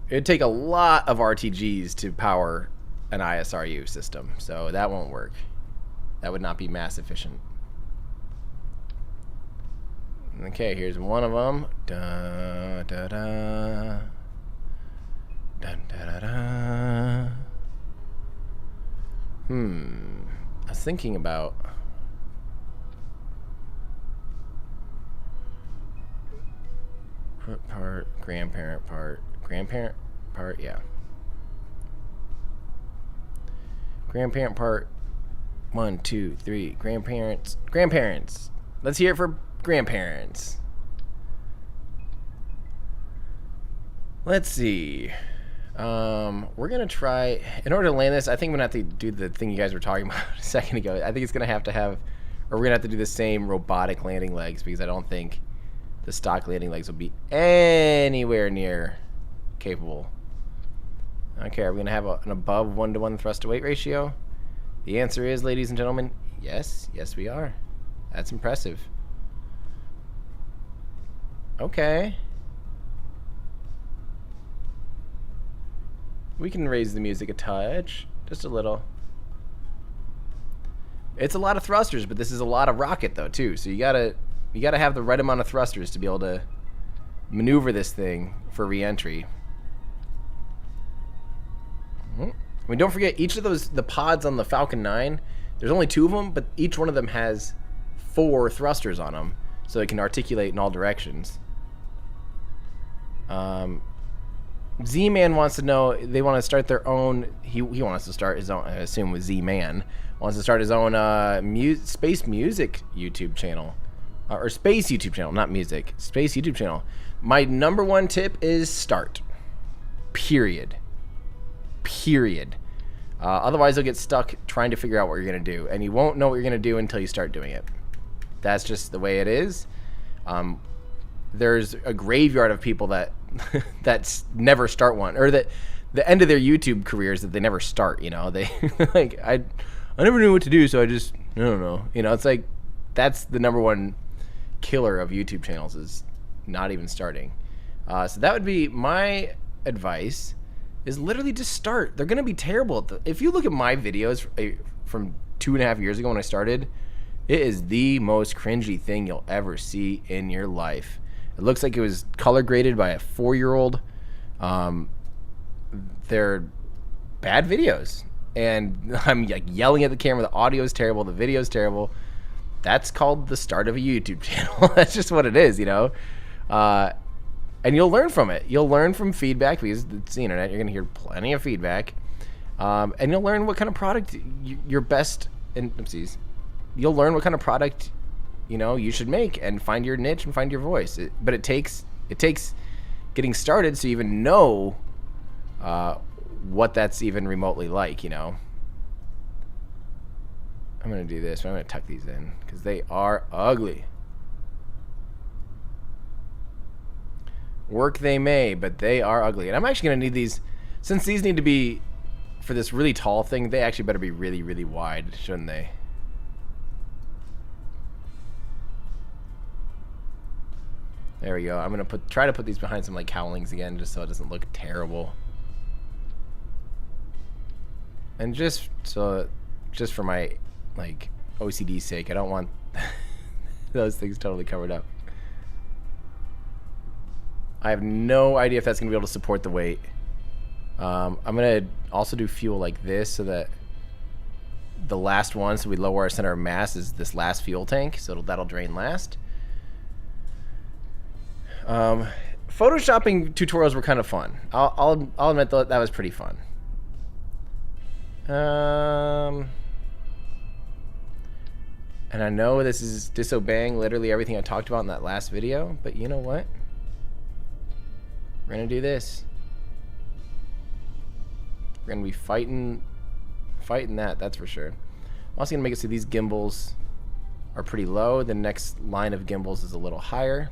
It'd take a lot of RTGs to power an ISRU system, so that won't work. That would not be mass efficient. Okay, here's one of them. Da, da, da. Dun, da, da, da. I was thinking about part, grandparent part, yeah. Grandparent part, 1, 2, 3, grandparents. Let's hear it for grandparents. Let's see. We're gonna try, in order to land this, I think I'm gonna have to do the thing you guys were talking about a second ago. I think it's gonna have, or we're gonna have to do the same robotic landing legs, because I don't think the stock landing legs will be anywhere near capable. Okay, are we gonna have an above 1-to-1 thrust to weight ratio? The answer is, ladies and gentlemen, yes. Yes, we are. That's impressive. Okay. We can raise the music a touch, just a little. It's a lot of thrusters, but this is a lot of rocket though too. So you gotta have the right amount of thrusters to be able to maneuver this thing for re-entry. I mean, don't forget, each of the pods on the Falcon 9, there's only 2 of them, but each one of them has 4 thrusters on them, so it can articulate in all directions. Z-Man wants to know, they want to start their own, he wants to start his own, I assume with Z-Man, wants to start his own space music YouTube channel. Or space YouTube channel, not music. Space YouTube channel. My number 1 tip is start. Period. Otherwise, you'll get stuck trying to figure out what you're going to do. And you won't know what you're going to do until you start doing it. That's just the way it is. There's a graveyard of people that that's never start one, or that the end of their YouTube careers that they never start. You know, they like I never knew what to do, so I don't know. You know, it's like that's the number 1 killer of YouTube channels, is not even starting. So that would be my advice, is literally just start. They're gonna be terrible if you look at my videos from 2.5 years ago when I started, it is the most cringy thing you'll ever see in your life. It looks like it was color graded by a 4-year-old. They're bad videos, and I'm like yelling at the camera. The audio is terrible. The video is terrible. That's called the start of a YouTube channel. That's just what it is, you know. And you'll learn from it. You'll learn from feedback, because it's the internet. You're gonna hear plenty of feedback, and you'll learn what kind of product you're best in. You'll learn what kind of product, you know, you should make, and find your niche and find your voice. But it takes getting started, so you even know what that's even remotely like, you know. I'm gonna do this, but I'm gonna tuck these in because they are ugly. Work they may, but they are ugly. And I'm actually gonna need these, since these need to be for this really tall thing. They actually better be really, really wide, shouldn't they? There we go. I'm gonna try to put these behind some like cowlings again, just so it doesn't look terrible. And just for my like OCD's sake, I don't want those things totally covered up. I have no idea if that's gonna be able to support the weight. I'm gonna also do fuel like this, so that the last one, so we lower our center of mass, is this last fuel tank, so that'll drain last. Photoshopping tutorials were kind of fun. I'll admit that was pretty fun. And I know this is disobeying literally everything I talked about in that last video, but you know what? We're gonna do this. We're gonna be fighting that's for sure. I'm also gonna make it so these gimbals are pretty low. The next line of gimbals is a little higher.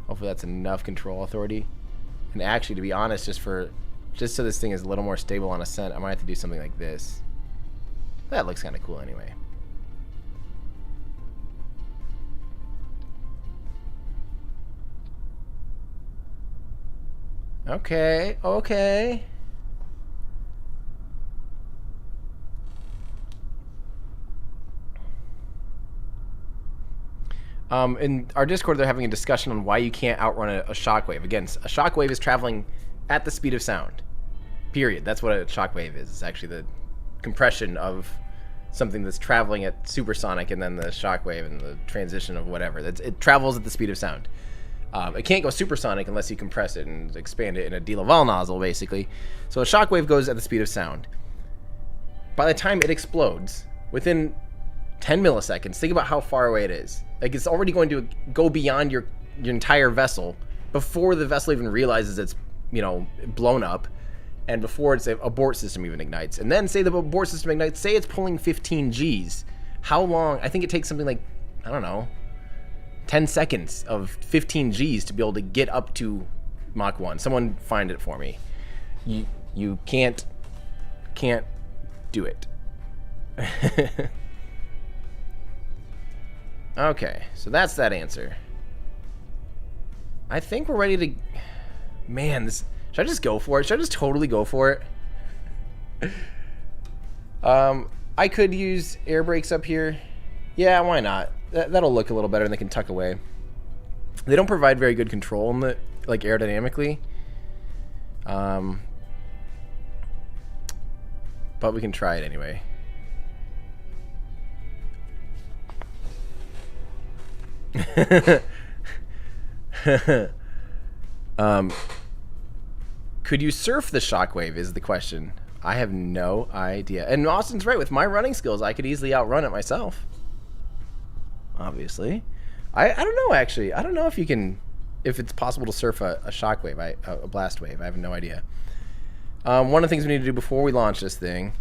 Hopefully that's enough control authority. And actually, to be honest, just so this thing is a little more stable on ascent, I might have to do something like this. That looks kind of cool anyway. Okay, okay. In our Discord, they're having a discussion on why you can't outrun a shockwave. Again, a shockwave is traveling at the speed of sound. Period. That's what a shockwave is. It's actually the compression of something that's traveling at supersonic, and then the shockwave and the transition of whatever. It travels at the speed of sound. It can't go supersonic unless you compress it and expand it in a de Laval nozzle, basically. So a shockwave goes at the speed of sound. By the time it explodes, within 10 milliseconds, think about how far away it is. Like, it's already going to go beyond your entire vessel before the vessel even realizes you know, blown up, and before its abort system even ignites, and then say the abort system ignites, say it's pulling 15 Gs. How long? I think it takes something like, I don't know, 10 seconds of 15 Gs to be able to get up to Mach 1. Someone find it for me. You can't do it. Okay, so that's that answer. I think we're ready to... Man, this... Should I just go for it? Should I just totally go for it? I could use air brakes up here. Yeah, why not? That'll look a little better and they can tuck away. They don't provide very good control in the, like, aerodynamically. But we can try it anyway. Could you surf the Shockwave is the question. I have no idea. And Austin's right, with my running skills I could easily outrun it myself. Obviously. I don't know, actually. I don't know if you can, if it's possible to surf a Shockwave, a Blast Wave. I have no idea. One of the things we need to do before we launch this thing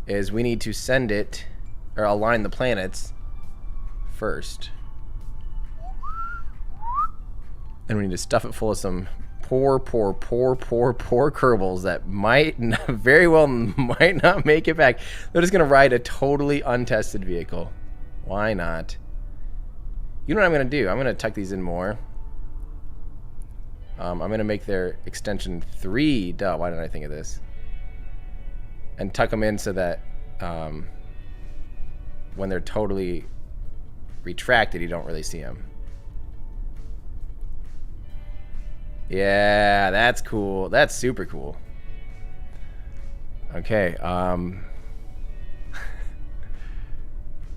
is we need to send it, or align the planets first. And we need to stuff it full of some poor Kerbals that might not, very well might not make it back. They're just going to ride a totally untested vehicle. Why not? You know what I'm going to do? I'm going to tuck these in more. I'm going to make their extension 3. Duh, why didn't I think of this? And tuck them in so that when they're totally retracted, you don't really see them. Yeah, that's cool. That's super cool. Okay,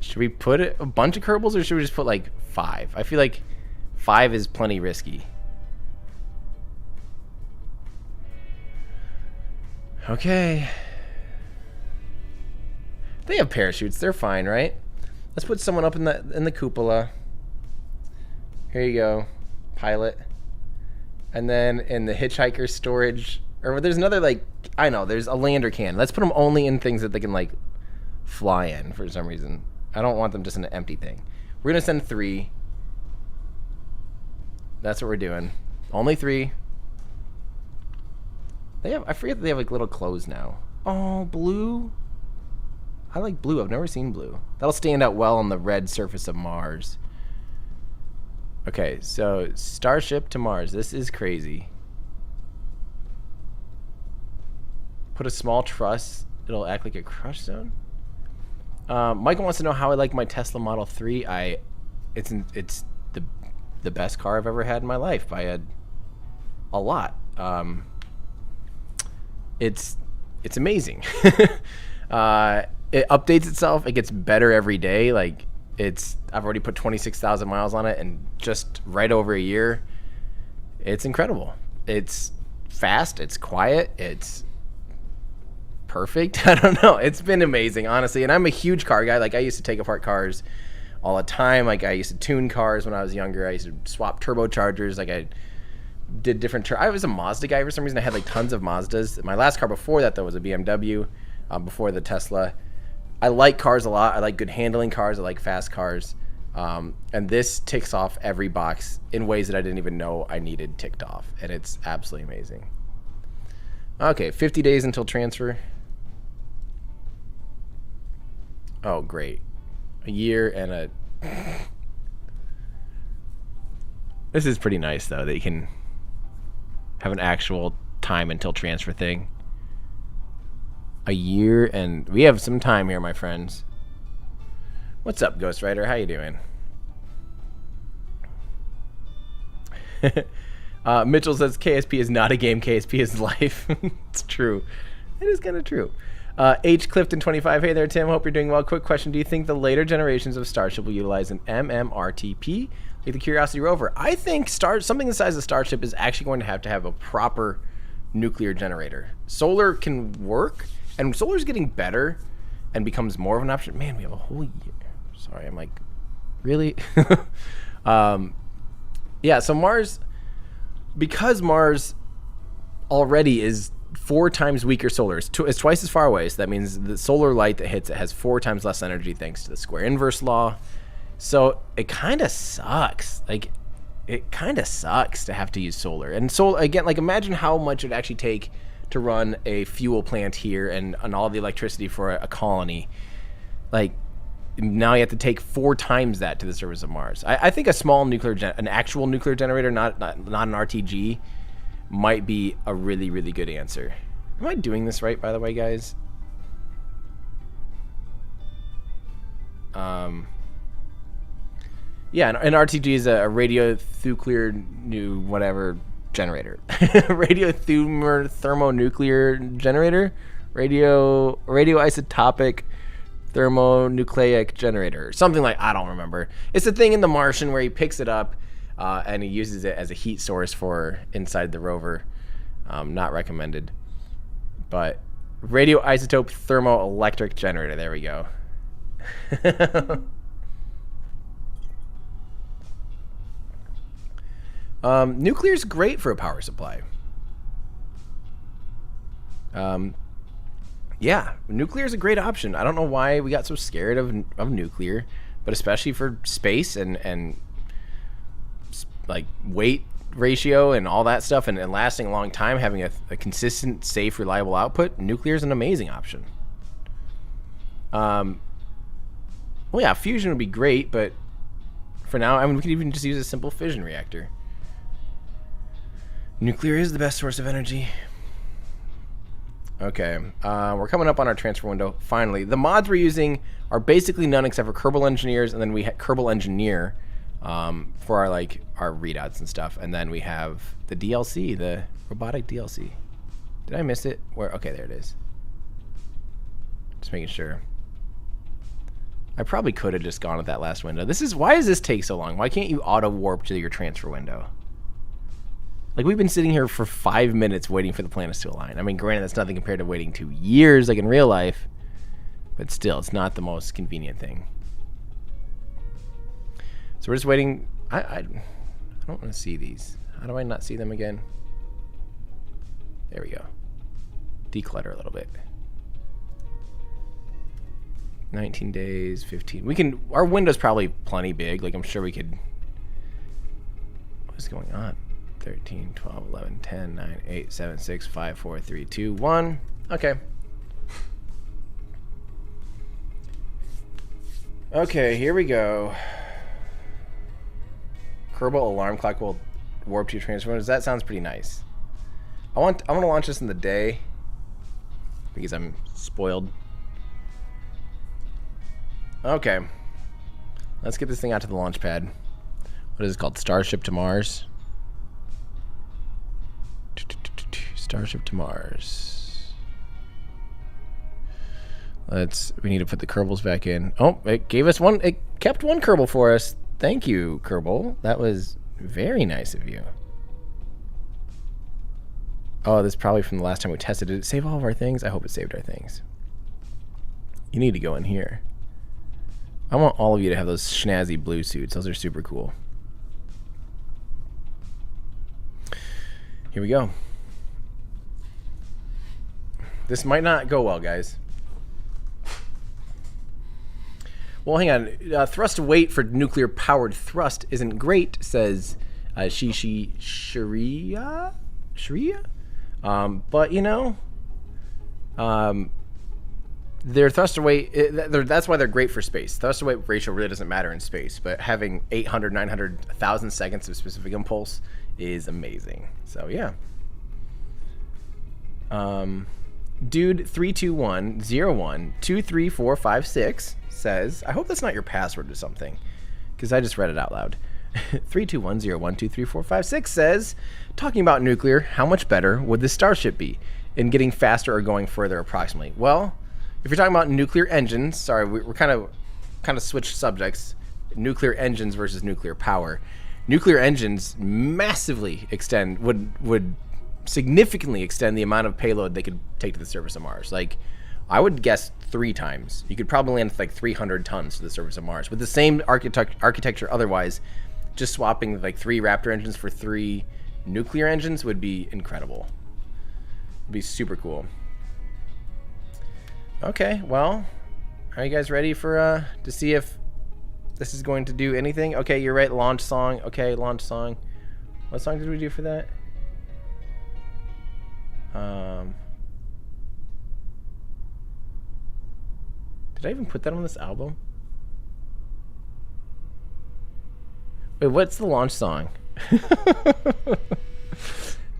should we put a bunch of Kerbals or should we just put like 5? I feel like 5 is plenty risky. Okay. They have parachutes. They're fine, right? Let's put someone up in the cupola. Here you go, pilot. And then in the hitchhiker storage, or there's another, like, I know, there's a lander can. Let's put them only in things that they can, like, fly in for some reason. I don't want them just in an empty thing. We're going to send 3. That's what we're doing. Only 3. They have, I forget that they have, like, little clothes now. Oh, blue? I like blue. I've never seen blue. That'll stand out well on the red surface of Mars. Okay, so Starship to Mars. This is crazy. Put a small truss. It'll act like a crush zone. Michael wants to know how I like my Tesla Model 3. It's the best car I've ever had in my life by a lot. It's amazing. It updates itself. It gets better every day. Like, I've already put 26,000 miles on it, and just right over a year, it's incredible. It's fast, it's quiet, it's perfect. I don't know. It's been amazing, honestly. And I'm a huge car guy. Like, I used to take apart cars all the time. Like, I used to tune cars when I was younger. I used to swap turbochargers. Like, I did different. I was a Mazda guy for some reason. I had like tons of Mazdas. My last car before that, though, was a BMW. Before the Tesla. I like cars a lot. I like good handling cars. I like fast cars. And this ticks off every box in ways that I didn't even know I needed ticked off. And it's absolutely amazing. Okay, 50 days until transfer. Oh, great. A year and a... This is pretty nice, though, that you can have an actual time until transfer thing. A year, and we have some time here, my friends. What's up, Ghost Rider? How you doing? Mitchell says KSP is not a game. KSP is life. It's true. It is kind of true. H. Clifton 25. Hey there, Tim. Hope you're doing well. Quick question. Do you think the later generations of Starship will utilize an MMRTP like the Curiosity rover? I think something the size of Starship is actually going to have a proper nuclear generator. Solar can work. And solar's getting better and becomes more of an option. Man, we have a whole year. Sorry, I'm like, really? Yeah, so Mars, because Mars, already is 4 times weaker solar. It's twice as far away, so that means the solar light that hits it has 4 times less energy thanks to the square inverse law. So it kind of sucks. Like, it kind of sucks to have to use solar. And so again, like, imagine how much it would actually take to run a fuel plant here and all the electricity for a colony. Like, now you have to take 4 times that to the surface of Mars. I think a small an actual nuclear generator, not an RTG, might be a really, really good answer. Am I doing this right, by the way, guys? Yeah, an RTG is a radionuclear whatever generator. Thermonuclear generator? Radioisotopic thermonucleic generator. Something like, I don't remember. It's a thing in The Martian where he picks it up and he uses it as a heat source for inside the rover. Not recommended. But radioisotope thermoelectric generator. There we go. Nuclear's great for a power supply. Yeah, nuclear is a great option. I don't know why we got so scared of nuclear, but especially for space and like weight ratio and all that stuff and lasting a long time, having a consistent, safe, reliable output, nuclear is an amazing option. Well, yeah, fusion would be great, but for now, I mean, we could even just use a simple fission reactor. Nuclear is the best source of energy. Okay, we're coming up on our transfer window. Finally, the mods we're using are basically none except for Kerbal Engineers, and then we have Kerbal Engineer for our readouts and stuff, and then we have the DLC, the robotic DLC. Did I miss it? Where? Okay, there it is. Just making sure. I probably could have just gone with that last window. Why does this take so long? Why can't you auto warp to your transfer window? Like, we've been sitting here for 5 minutes waiting for the planets to align. I mean, granted, that's nothing compared to waiting 2 years like in real life, but still, it's not the most convenient thing. So we're just waiting. I don't want to see these. How do I not see them again? There we go. Declutter a little bit. 19 days, 15. Our window's probably plenty big. Like, I'm sure we could. What is going on? 13, 12, 11, 10, 9, 8, 7, 6, 5, 4, 3, 2, 1. Okay. Okay, here we go. Kerbal alarm clock will warp to your transfer windows. That sounds pretty nice. I want to launch this in the day because I'm spoiled. Okay. Let's get this thing out to the launch pad. What is it called? Starship to Mars. Starship to Mars. We need to put the Kerbals back in. Oh, it gave us one. It kept one Kerbal for us. Thank you, Kerbal. That was very nice of you. Oh, this is probably from the last time we tested it. Did it save all of our things? I hope it saved our things. You need to go in here. I want all of you to have those snazzy blue suits. Those are super cool. Here we go. This might not go well, guys. Well, hang on. Thrust weight for nuclear-powered thrust isn't great, says Sharia? But, you know, their thrust weight, that's why they're great for space. Thrust weight ratio really doesn't matter in space, but having 800, 900, 1,000 seconds of specific impulse is amazing. So, yeah. Dude 32101234456 says, I hope that's not your password or something, because I just read it out loud. 32101234456 says, talking about nuclear, how much better would the Starship be in getting faster or going further approximately? Well, if you're talking about nuclear engines, sorry, we're kind of switched subjects. Nuclear engines versus nuclear power. Nuclear engines massively would significantly extend the amount of payload they could take to the surface of Mars. Like, I would guess 3 times. You could probably land with like 300 tons to the surface of Mars. With the same architecture otherwise, just swapping like 3 Raptor engines for 3 nuclear engines would be incredible. It'd be super cool. Okay, well, are you guys ready for to see if this is going to do anything? Okay, you're right. Launch song. Okay, launch song. What song did we do for that? Did I even put that on this album? Wait, what's the launch song?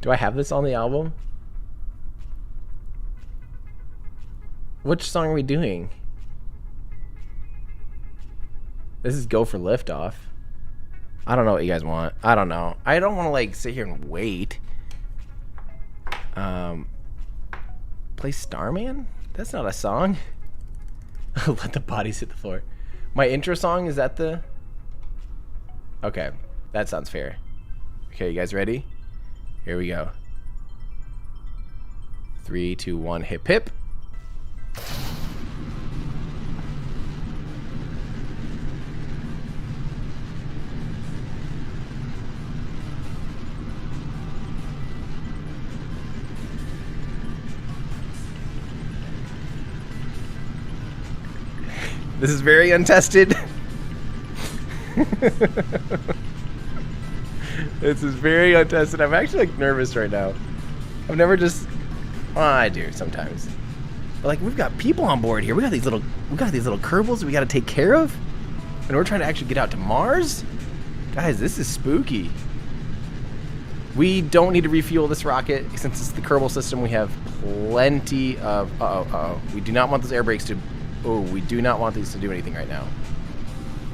Do I have this on the album? Which song are we doing? This is Go for Liftoff. I don't know what you guys want. I don't know. I don't want to like sit here and wait. Play Starman? That's not a song. Let the bodies hit the floor. My intro song, is that the... Okay, that sounds fair. Okay, you guys ready? Here we go. 3, 2, 1, hip hip. This is very untested. This is very untested. I'm actually like nervous right now. I've never just... Well, I do sometimes. But like we've got people on board here. We got these little Kerbals we got to take care of, and we're trying to actually get out to Mars. Guys, this is spooky. We don't need to refuel this rocket since it's the Kerbal system. We have plenty of... We do not want those air brakes to... Oh, we do not want these to do anything right now.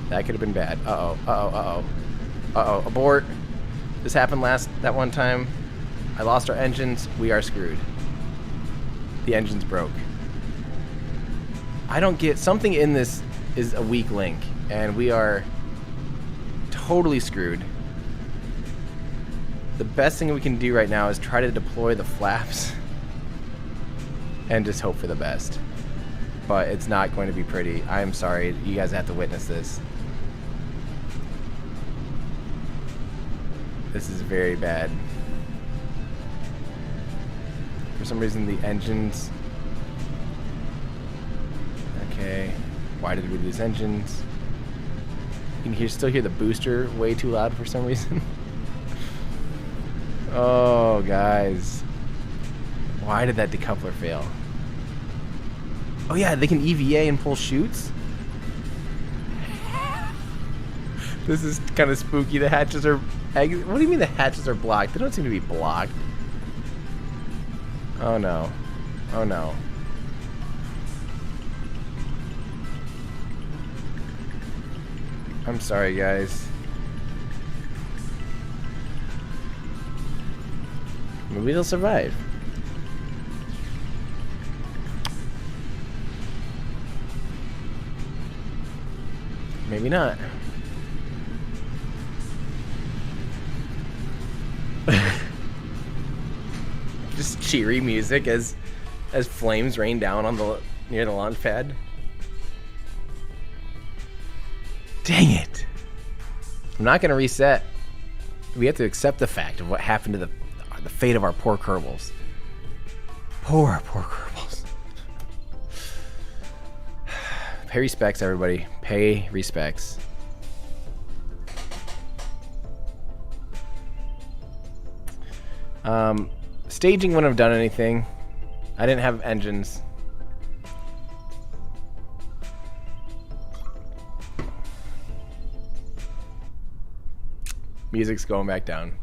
That could have been bad. Abort. This happened that one time. I lost our engines. We are screwed. The engines broke. I don't get... Something in this is a weak link, and we are totally screwed. The best thing we can do right now is try to deploy the flaps and just hope for the best. But it's not going to be pretty. I'm sorry. You guys have to witness this. This is very bad. For some reason, the engines... Okay. Why did we lose engines? You can still hear the booster way too loud for some reason. Oh, guys. Why did that decoupler fail? Oh yeah, they can EVA and pull chutes? This is kind of spooky. The hatches are... What do you mean the hatches are blocked? They don't seem to be blocked. Oh no. Oh no. I'm sorry, guys. Maybe they'll survive. Maybe not. Just cheery music as flames rain down on near the launch pad. Dang it! I'm not gonna reset. We have to accept the fact of what happened to the fate of our poor Kerbals. Poor Kerbals. Pay respects, everybody. Pay respects. Staging wouldn't have done anything. I didn't have engines. Music's going back down.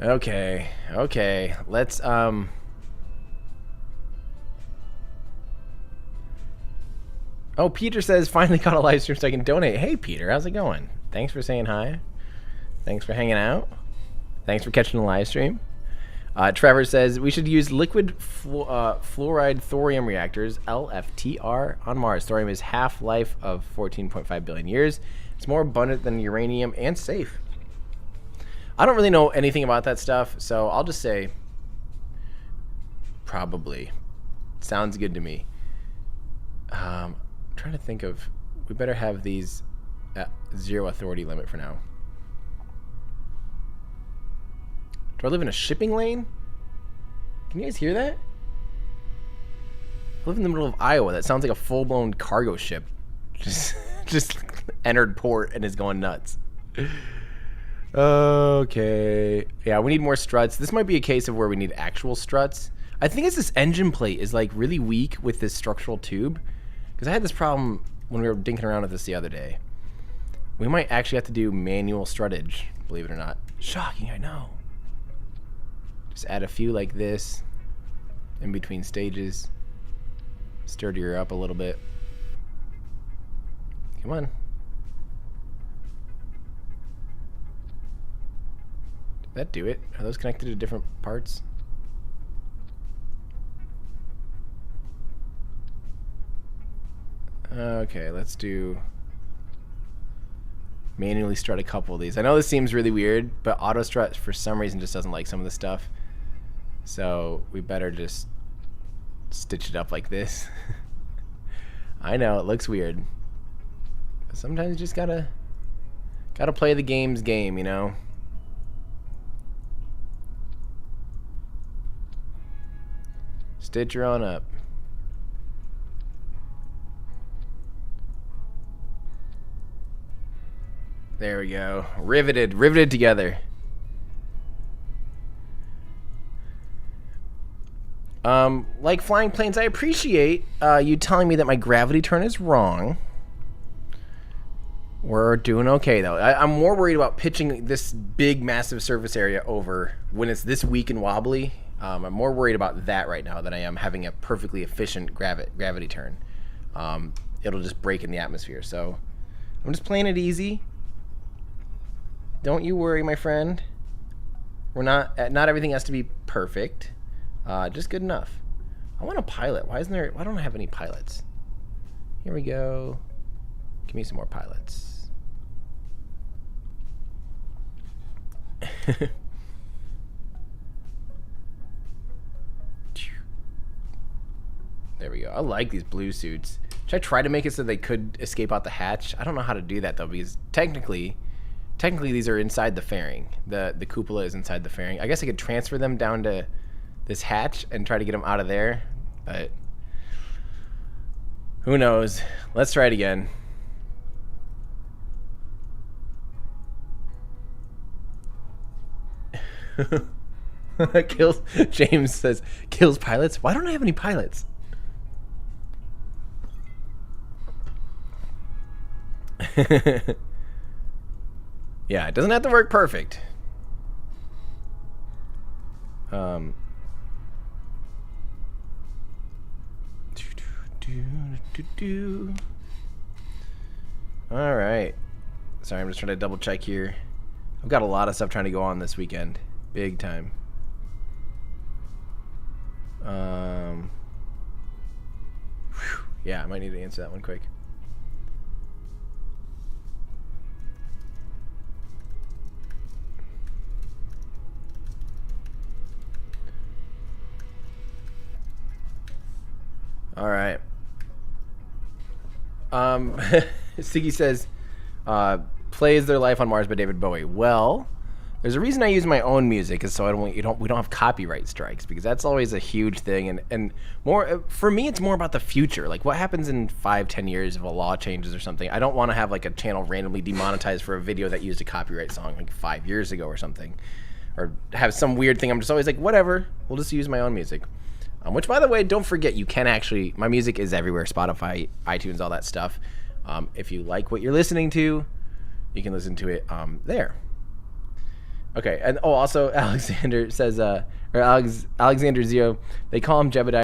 Okay, let's Oh, Peter says finally caught a live stream so I can donate. Hey Peter, how's it going? Thanks for saying hi. Thanks for hanging out. Thanks for catching the live stream. Trevor says we should use liquid fluoride thorium reactors, LFTR, on Mars. Thorium is half-life of 14.5 billion years. It's more abundant than uranium and safe. I don't really know anything about that stuff, so I'll just say probably. Sounds good to me. I'm trying to think of... We better have these at 0 authority limit for now. Do I live in a shipping lane? Can you guys hear that? I live in the middle of Iowa. That sounds like a full-blown cargo ship. Just entered port and is going nuts. Okay. Yeah, we need more struts. This might be a case of where we need actual struts. I think it's this engine plate is like really weak with this structural tube. Because I had this problem when we were dinking around with this the other day. We might actually have to do manual struttage, believe it or not. Shocking, I know. Just add a few like this in between stages. Sturdy her up a little bit. Come on. Did that do it? Are those connected to different parts? Okay, let's do manually strut a couple of these. I know this seems really weird, but auto strut for some reason just doesn't like some of the stuff. So we better just stitch it up like this. I know it looks weird, but sometimes you just gotta play the game's game, you know. Stitch her on up. There we go. Riveted together. Like Flying Planes, I appreciate you telling me that my gravity turn is wrong. We're doing okay, though. I'm more worried about pitching this big, massive surface area over when it's this weak and wobbly. I'm more worried about that right now than I am having a perfectly efficient gravity turn. It'll just break in the atmosphere. So I'm just playing it easy. Don't you worry, my friend. We're not everything has to be perfect. Just good enough. I want a pilot. Why don't I have any pilots? Here we go. Give me some more pilots. There we go. I like these blue suits. Should I try to make it so they could escape out the hatch? I don't know how to do that though, because technically these are inside the fairing. The cupola is inside the fairing. I guess I could transfer them down to this hatch and try to get them out of there, but who knows? Let's try it again. James says, kills pilots? Why don't I have any pilots? Yeah, it doesn't have to work perfect. All right. Sorry, I'm just trying to double check here. I've got a lot of stuff trying to go on this weekend. Big time. Yeah, I might need to answer that one quick. All right. Siggy says, plays Their Life on Mars by David Bowie. Well, there's a reason I use my own music is so we don't have copyright strikes, because that's always a huge thing, and more for me it's more about the future. Like what happens in 5-10 years if a law changes or something. I don't want to have like a channel randomly demonetized for a video that used a copyright song like 5 years ago or something, or have some weird thing. I'm just always like, whatever, we'll just use my own music. Which, by the way, don't forget, you can actually, my music is everywhere, Spotify, iTunes, all that stuff. If you like what you're listening to, you can listen to it there. Okay, and also Alexander says, or Alexander Zio, they call him Jebediah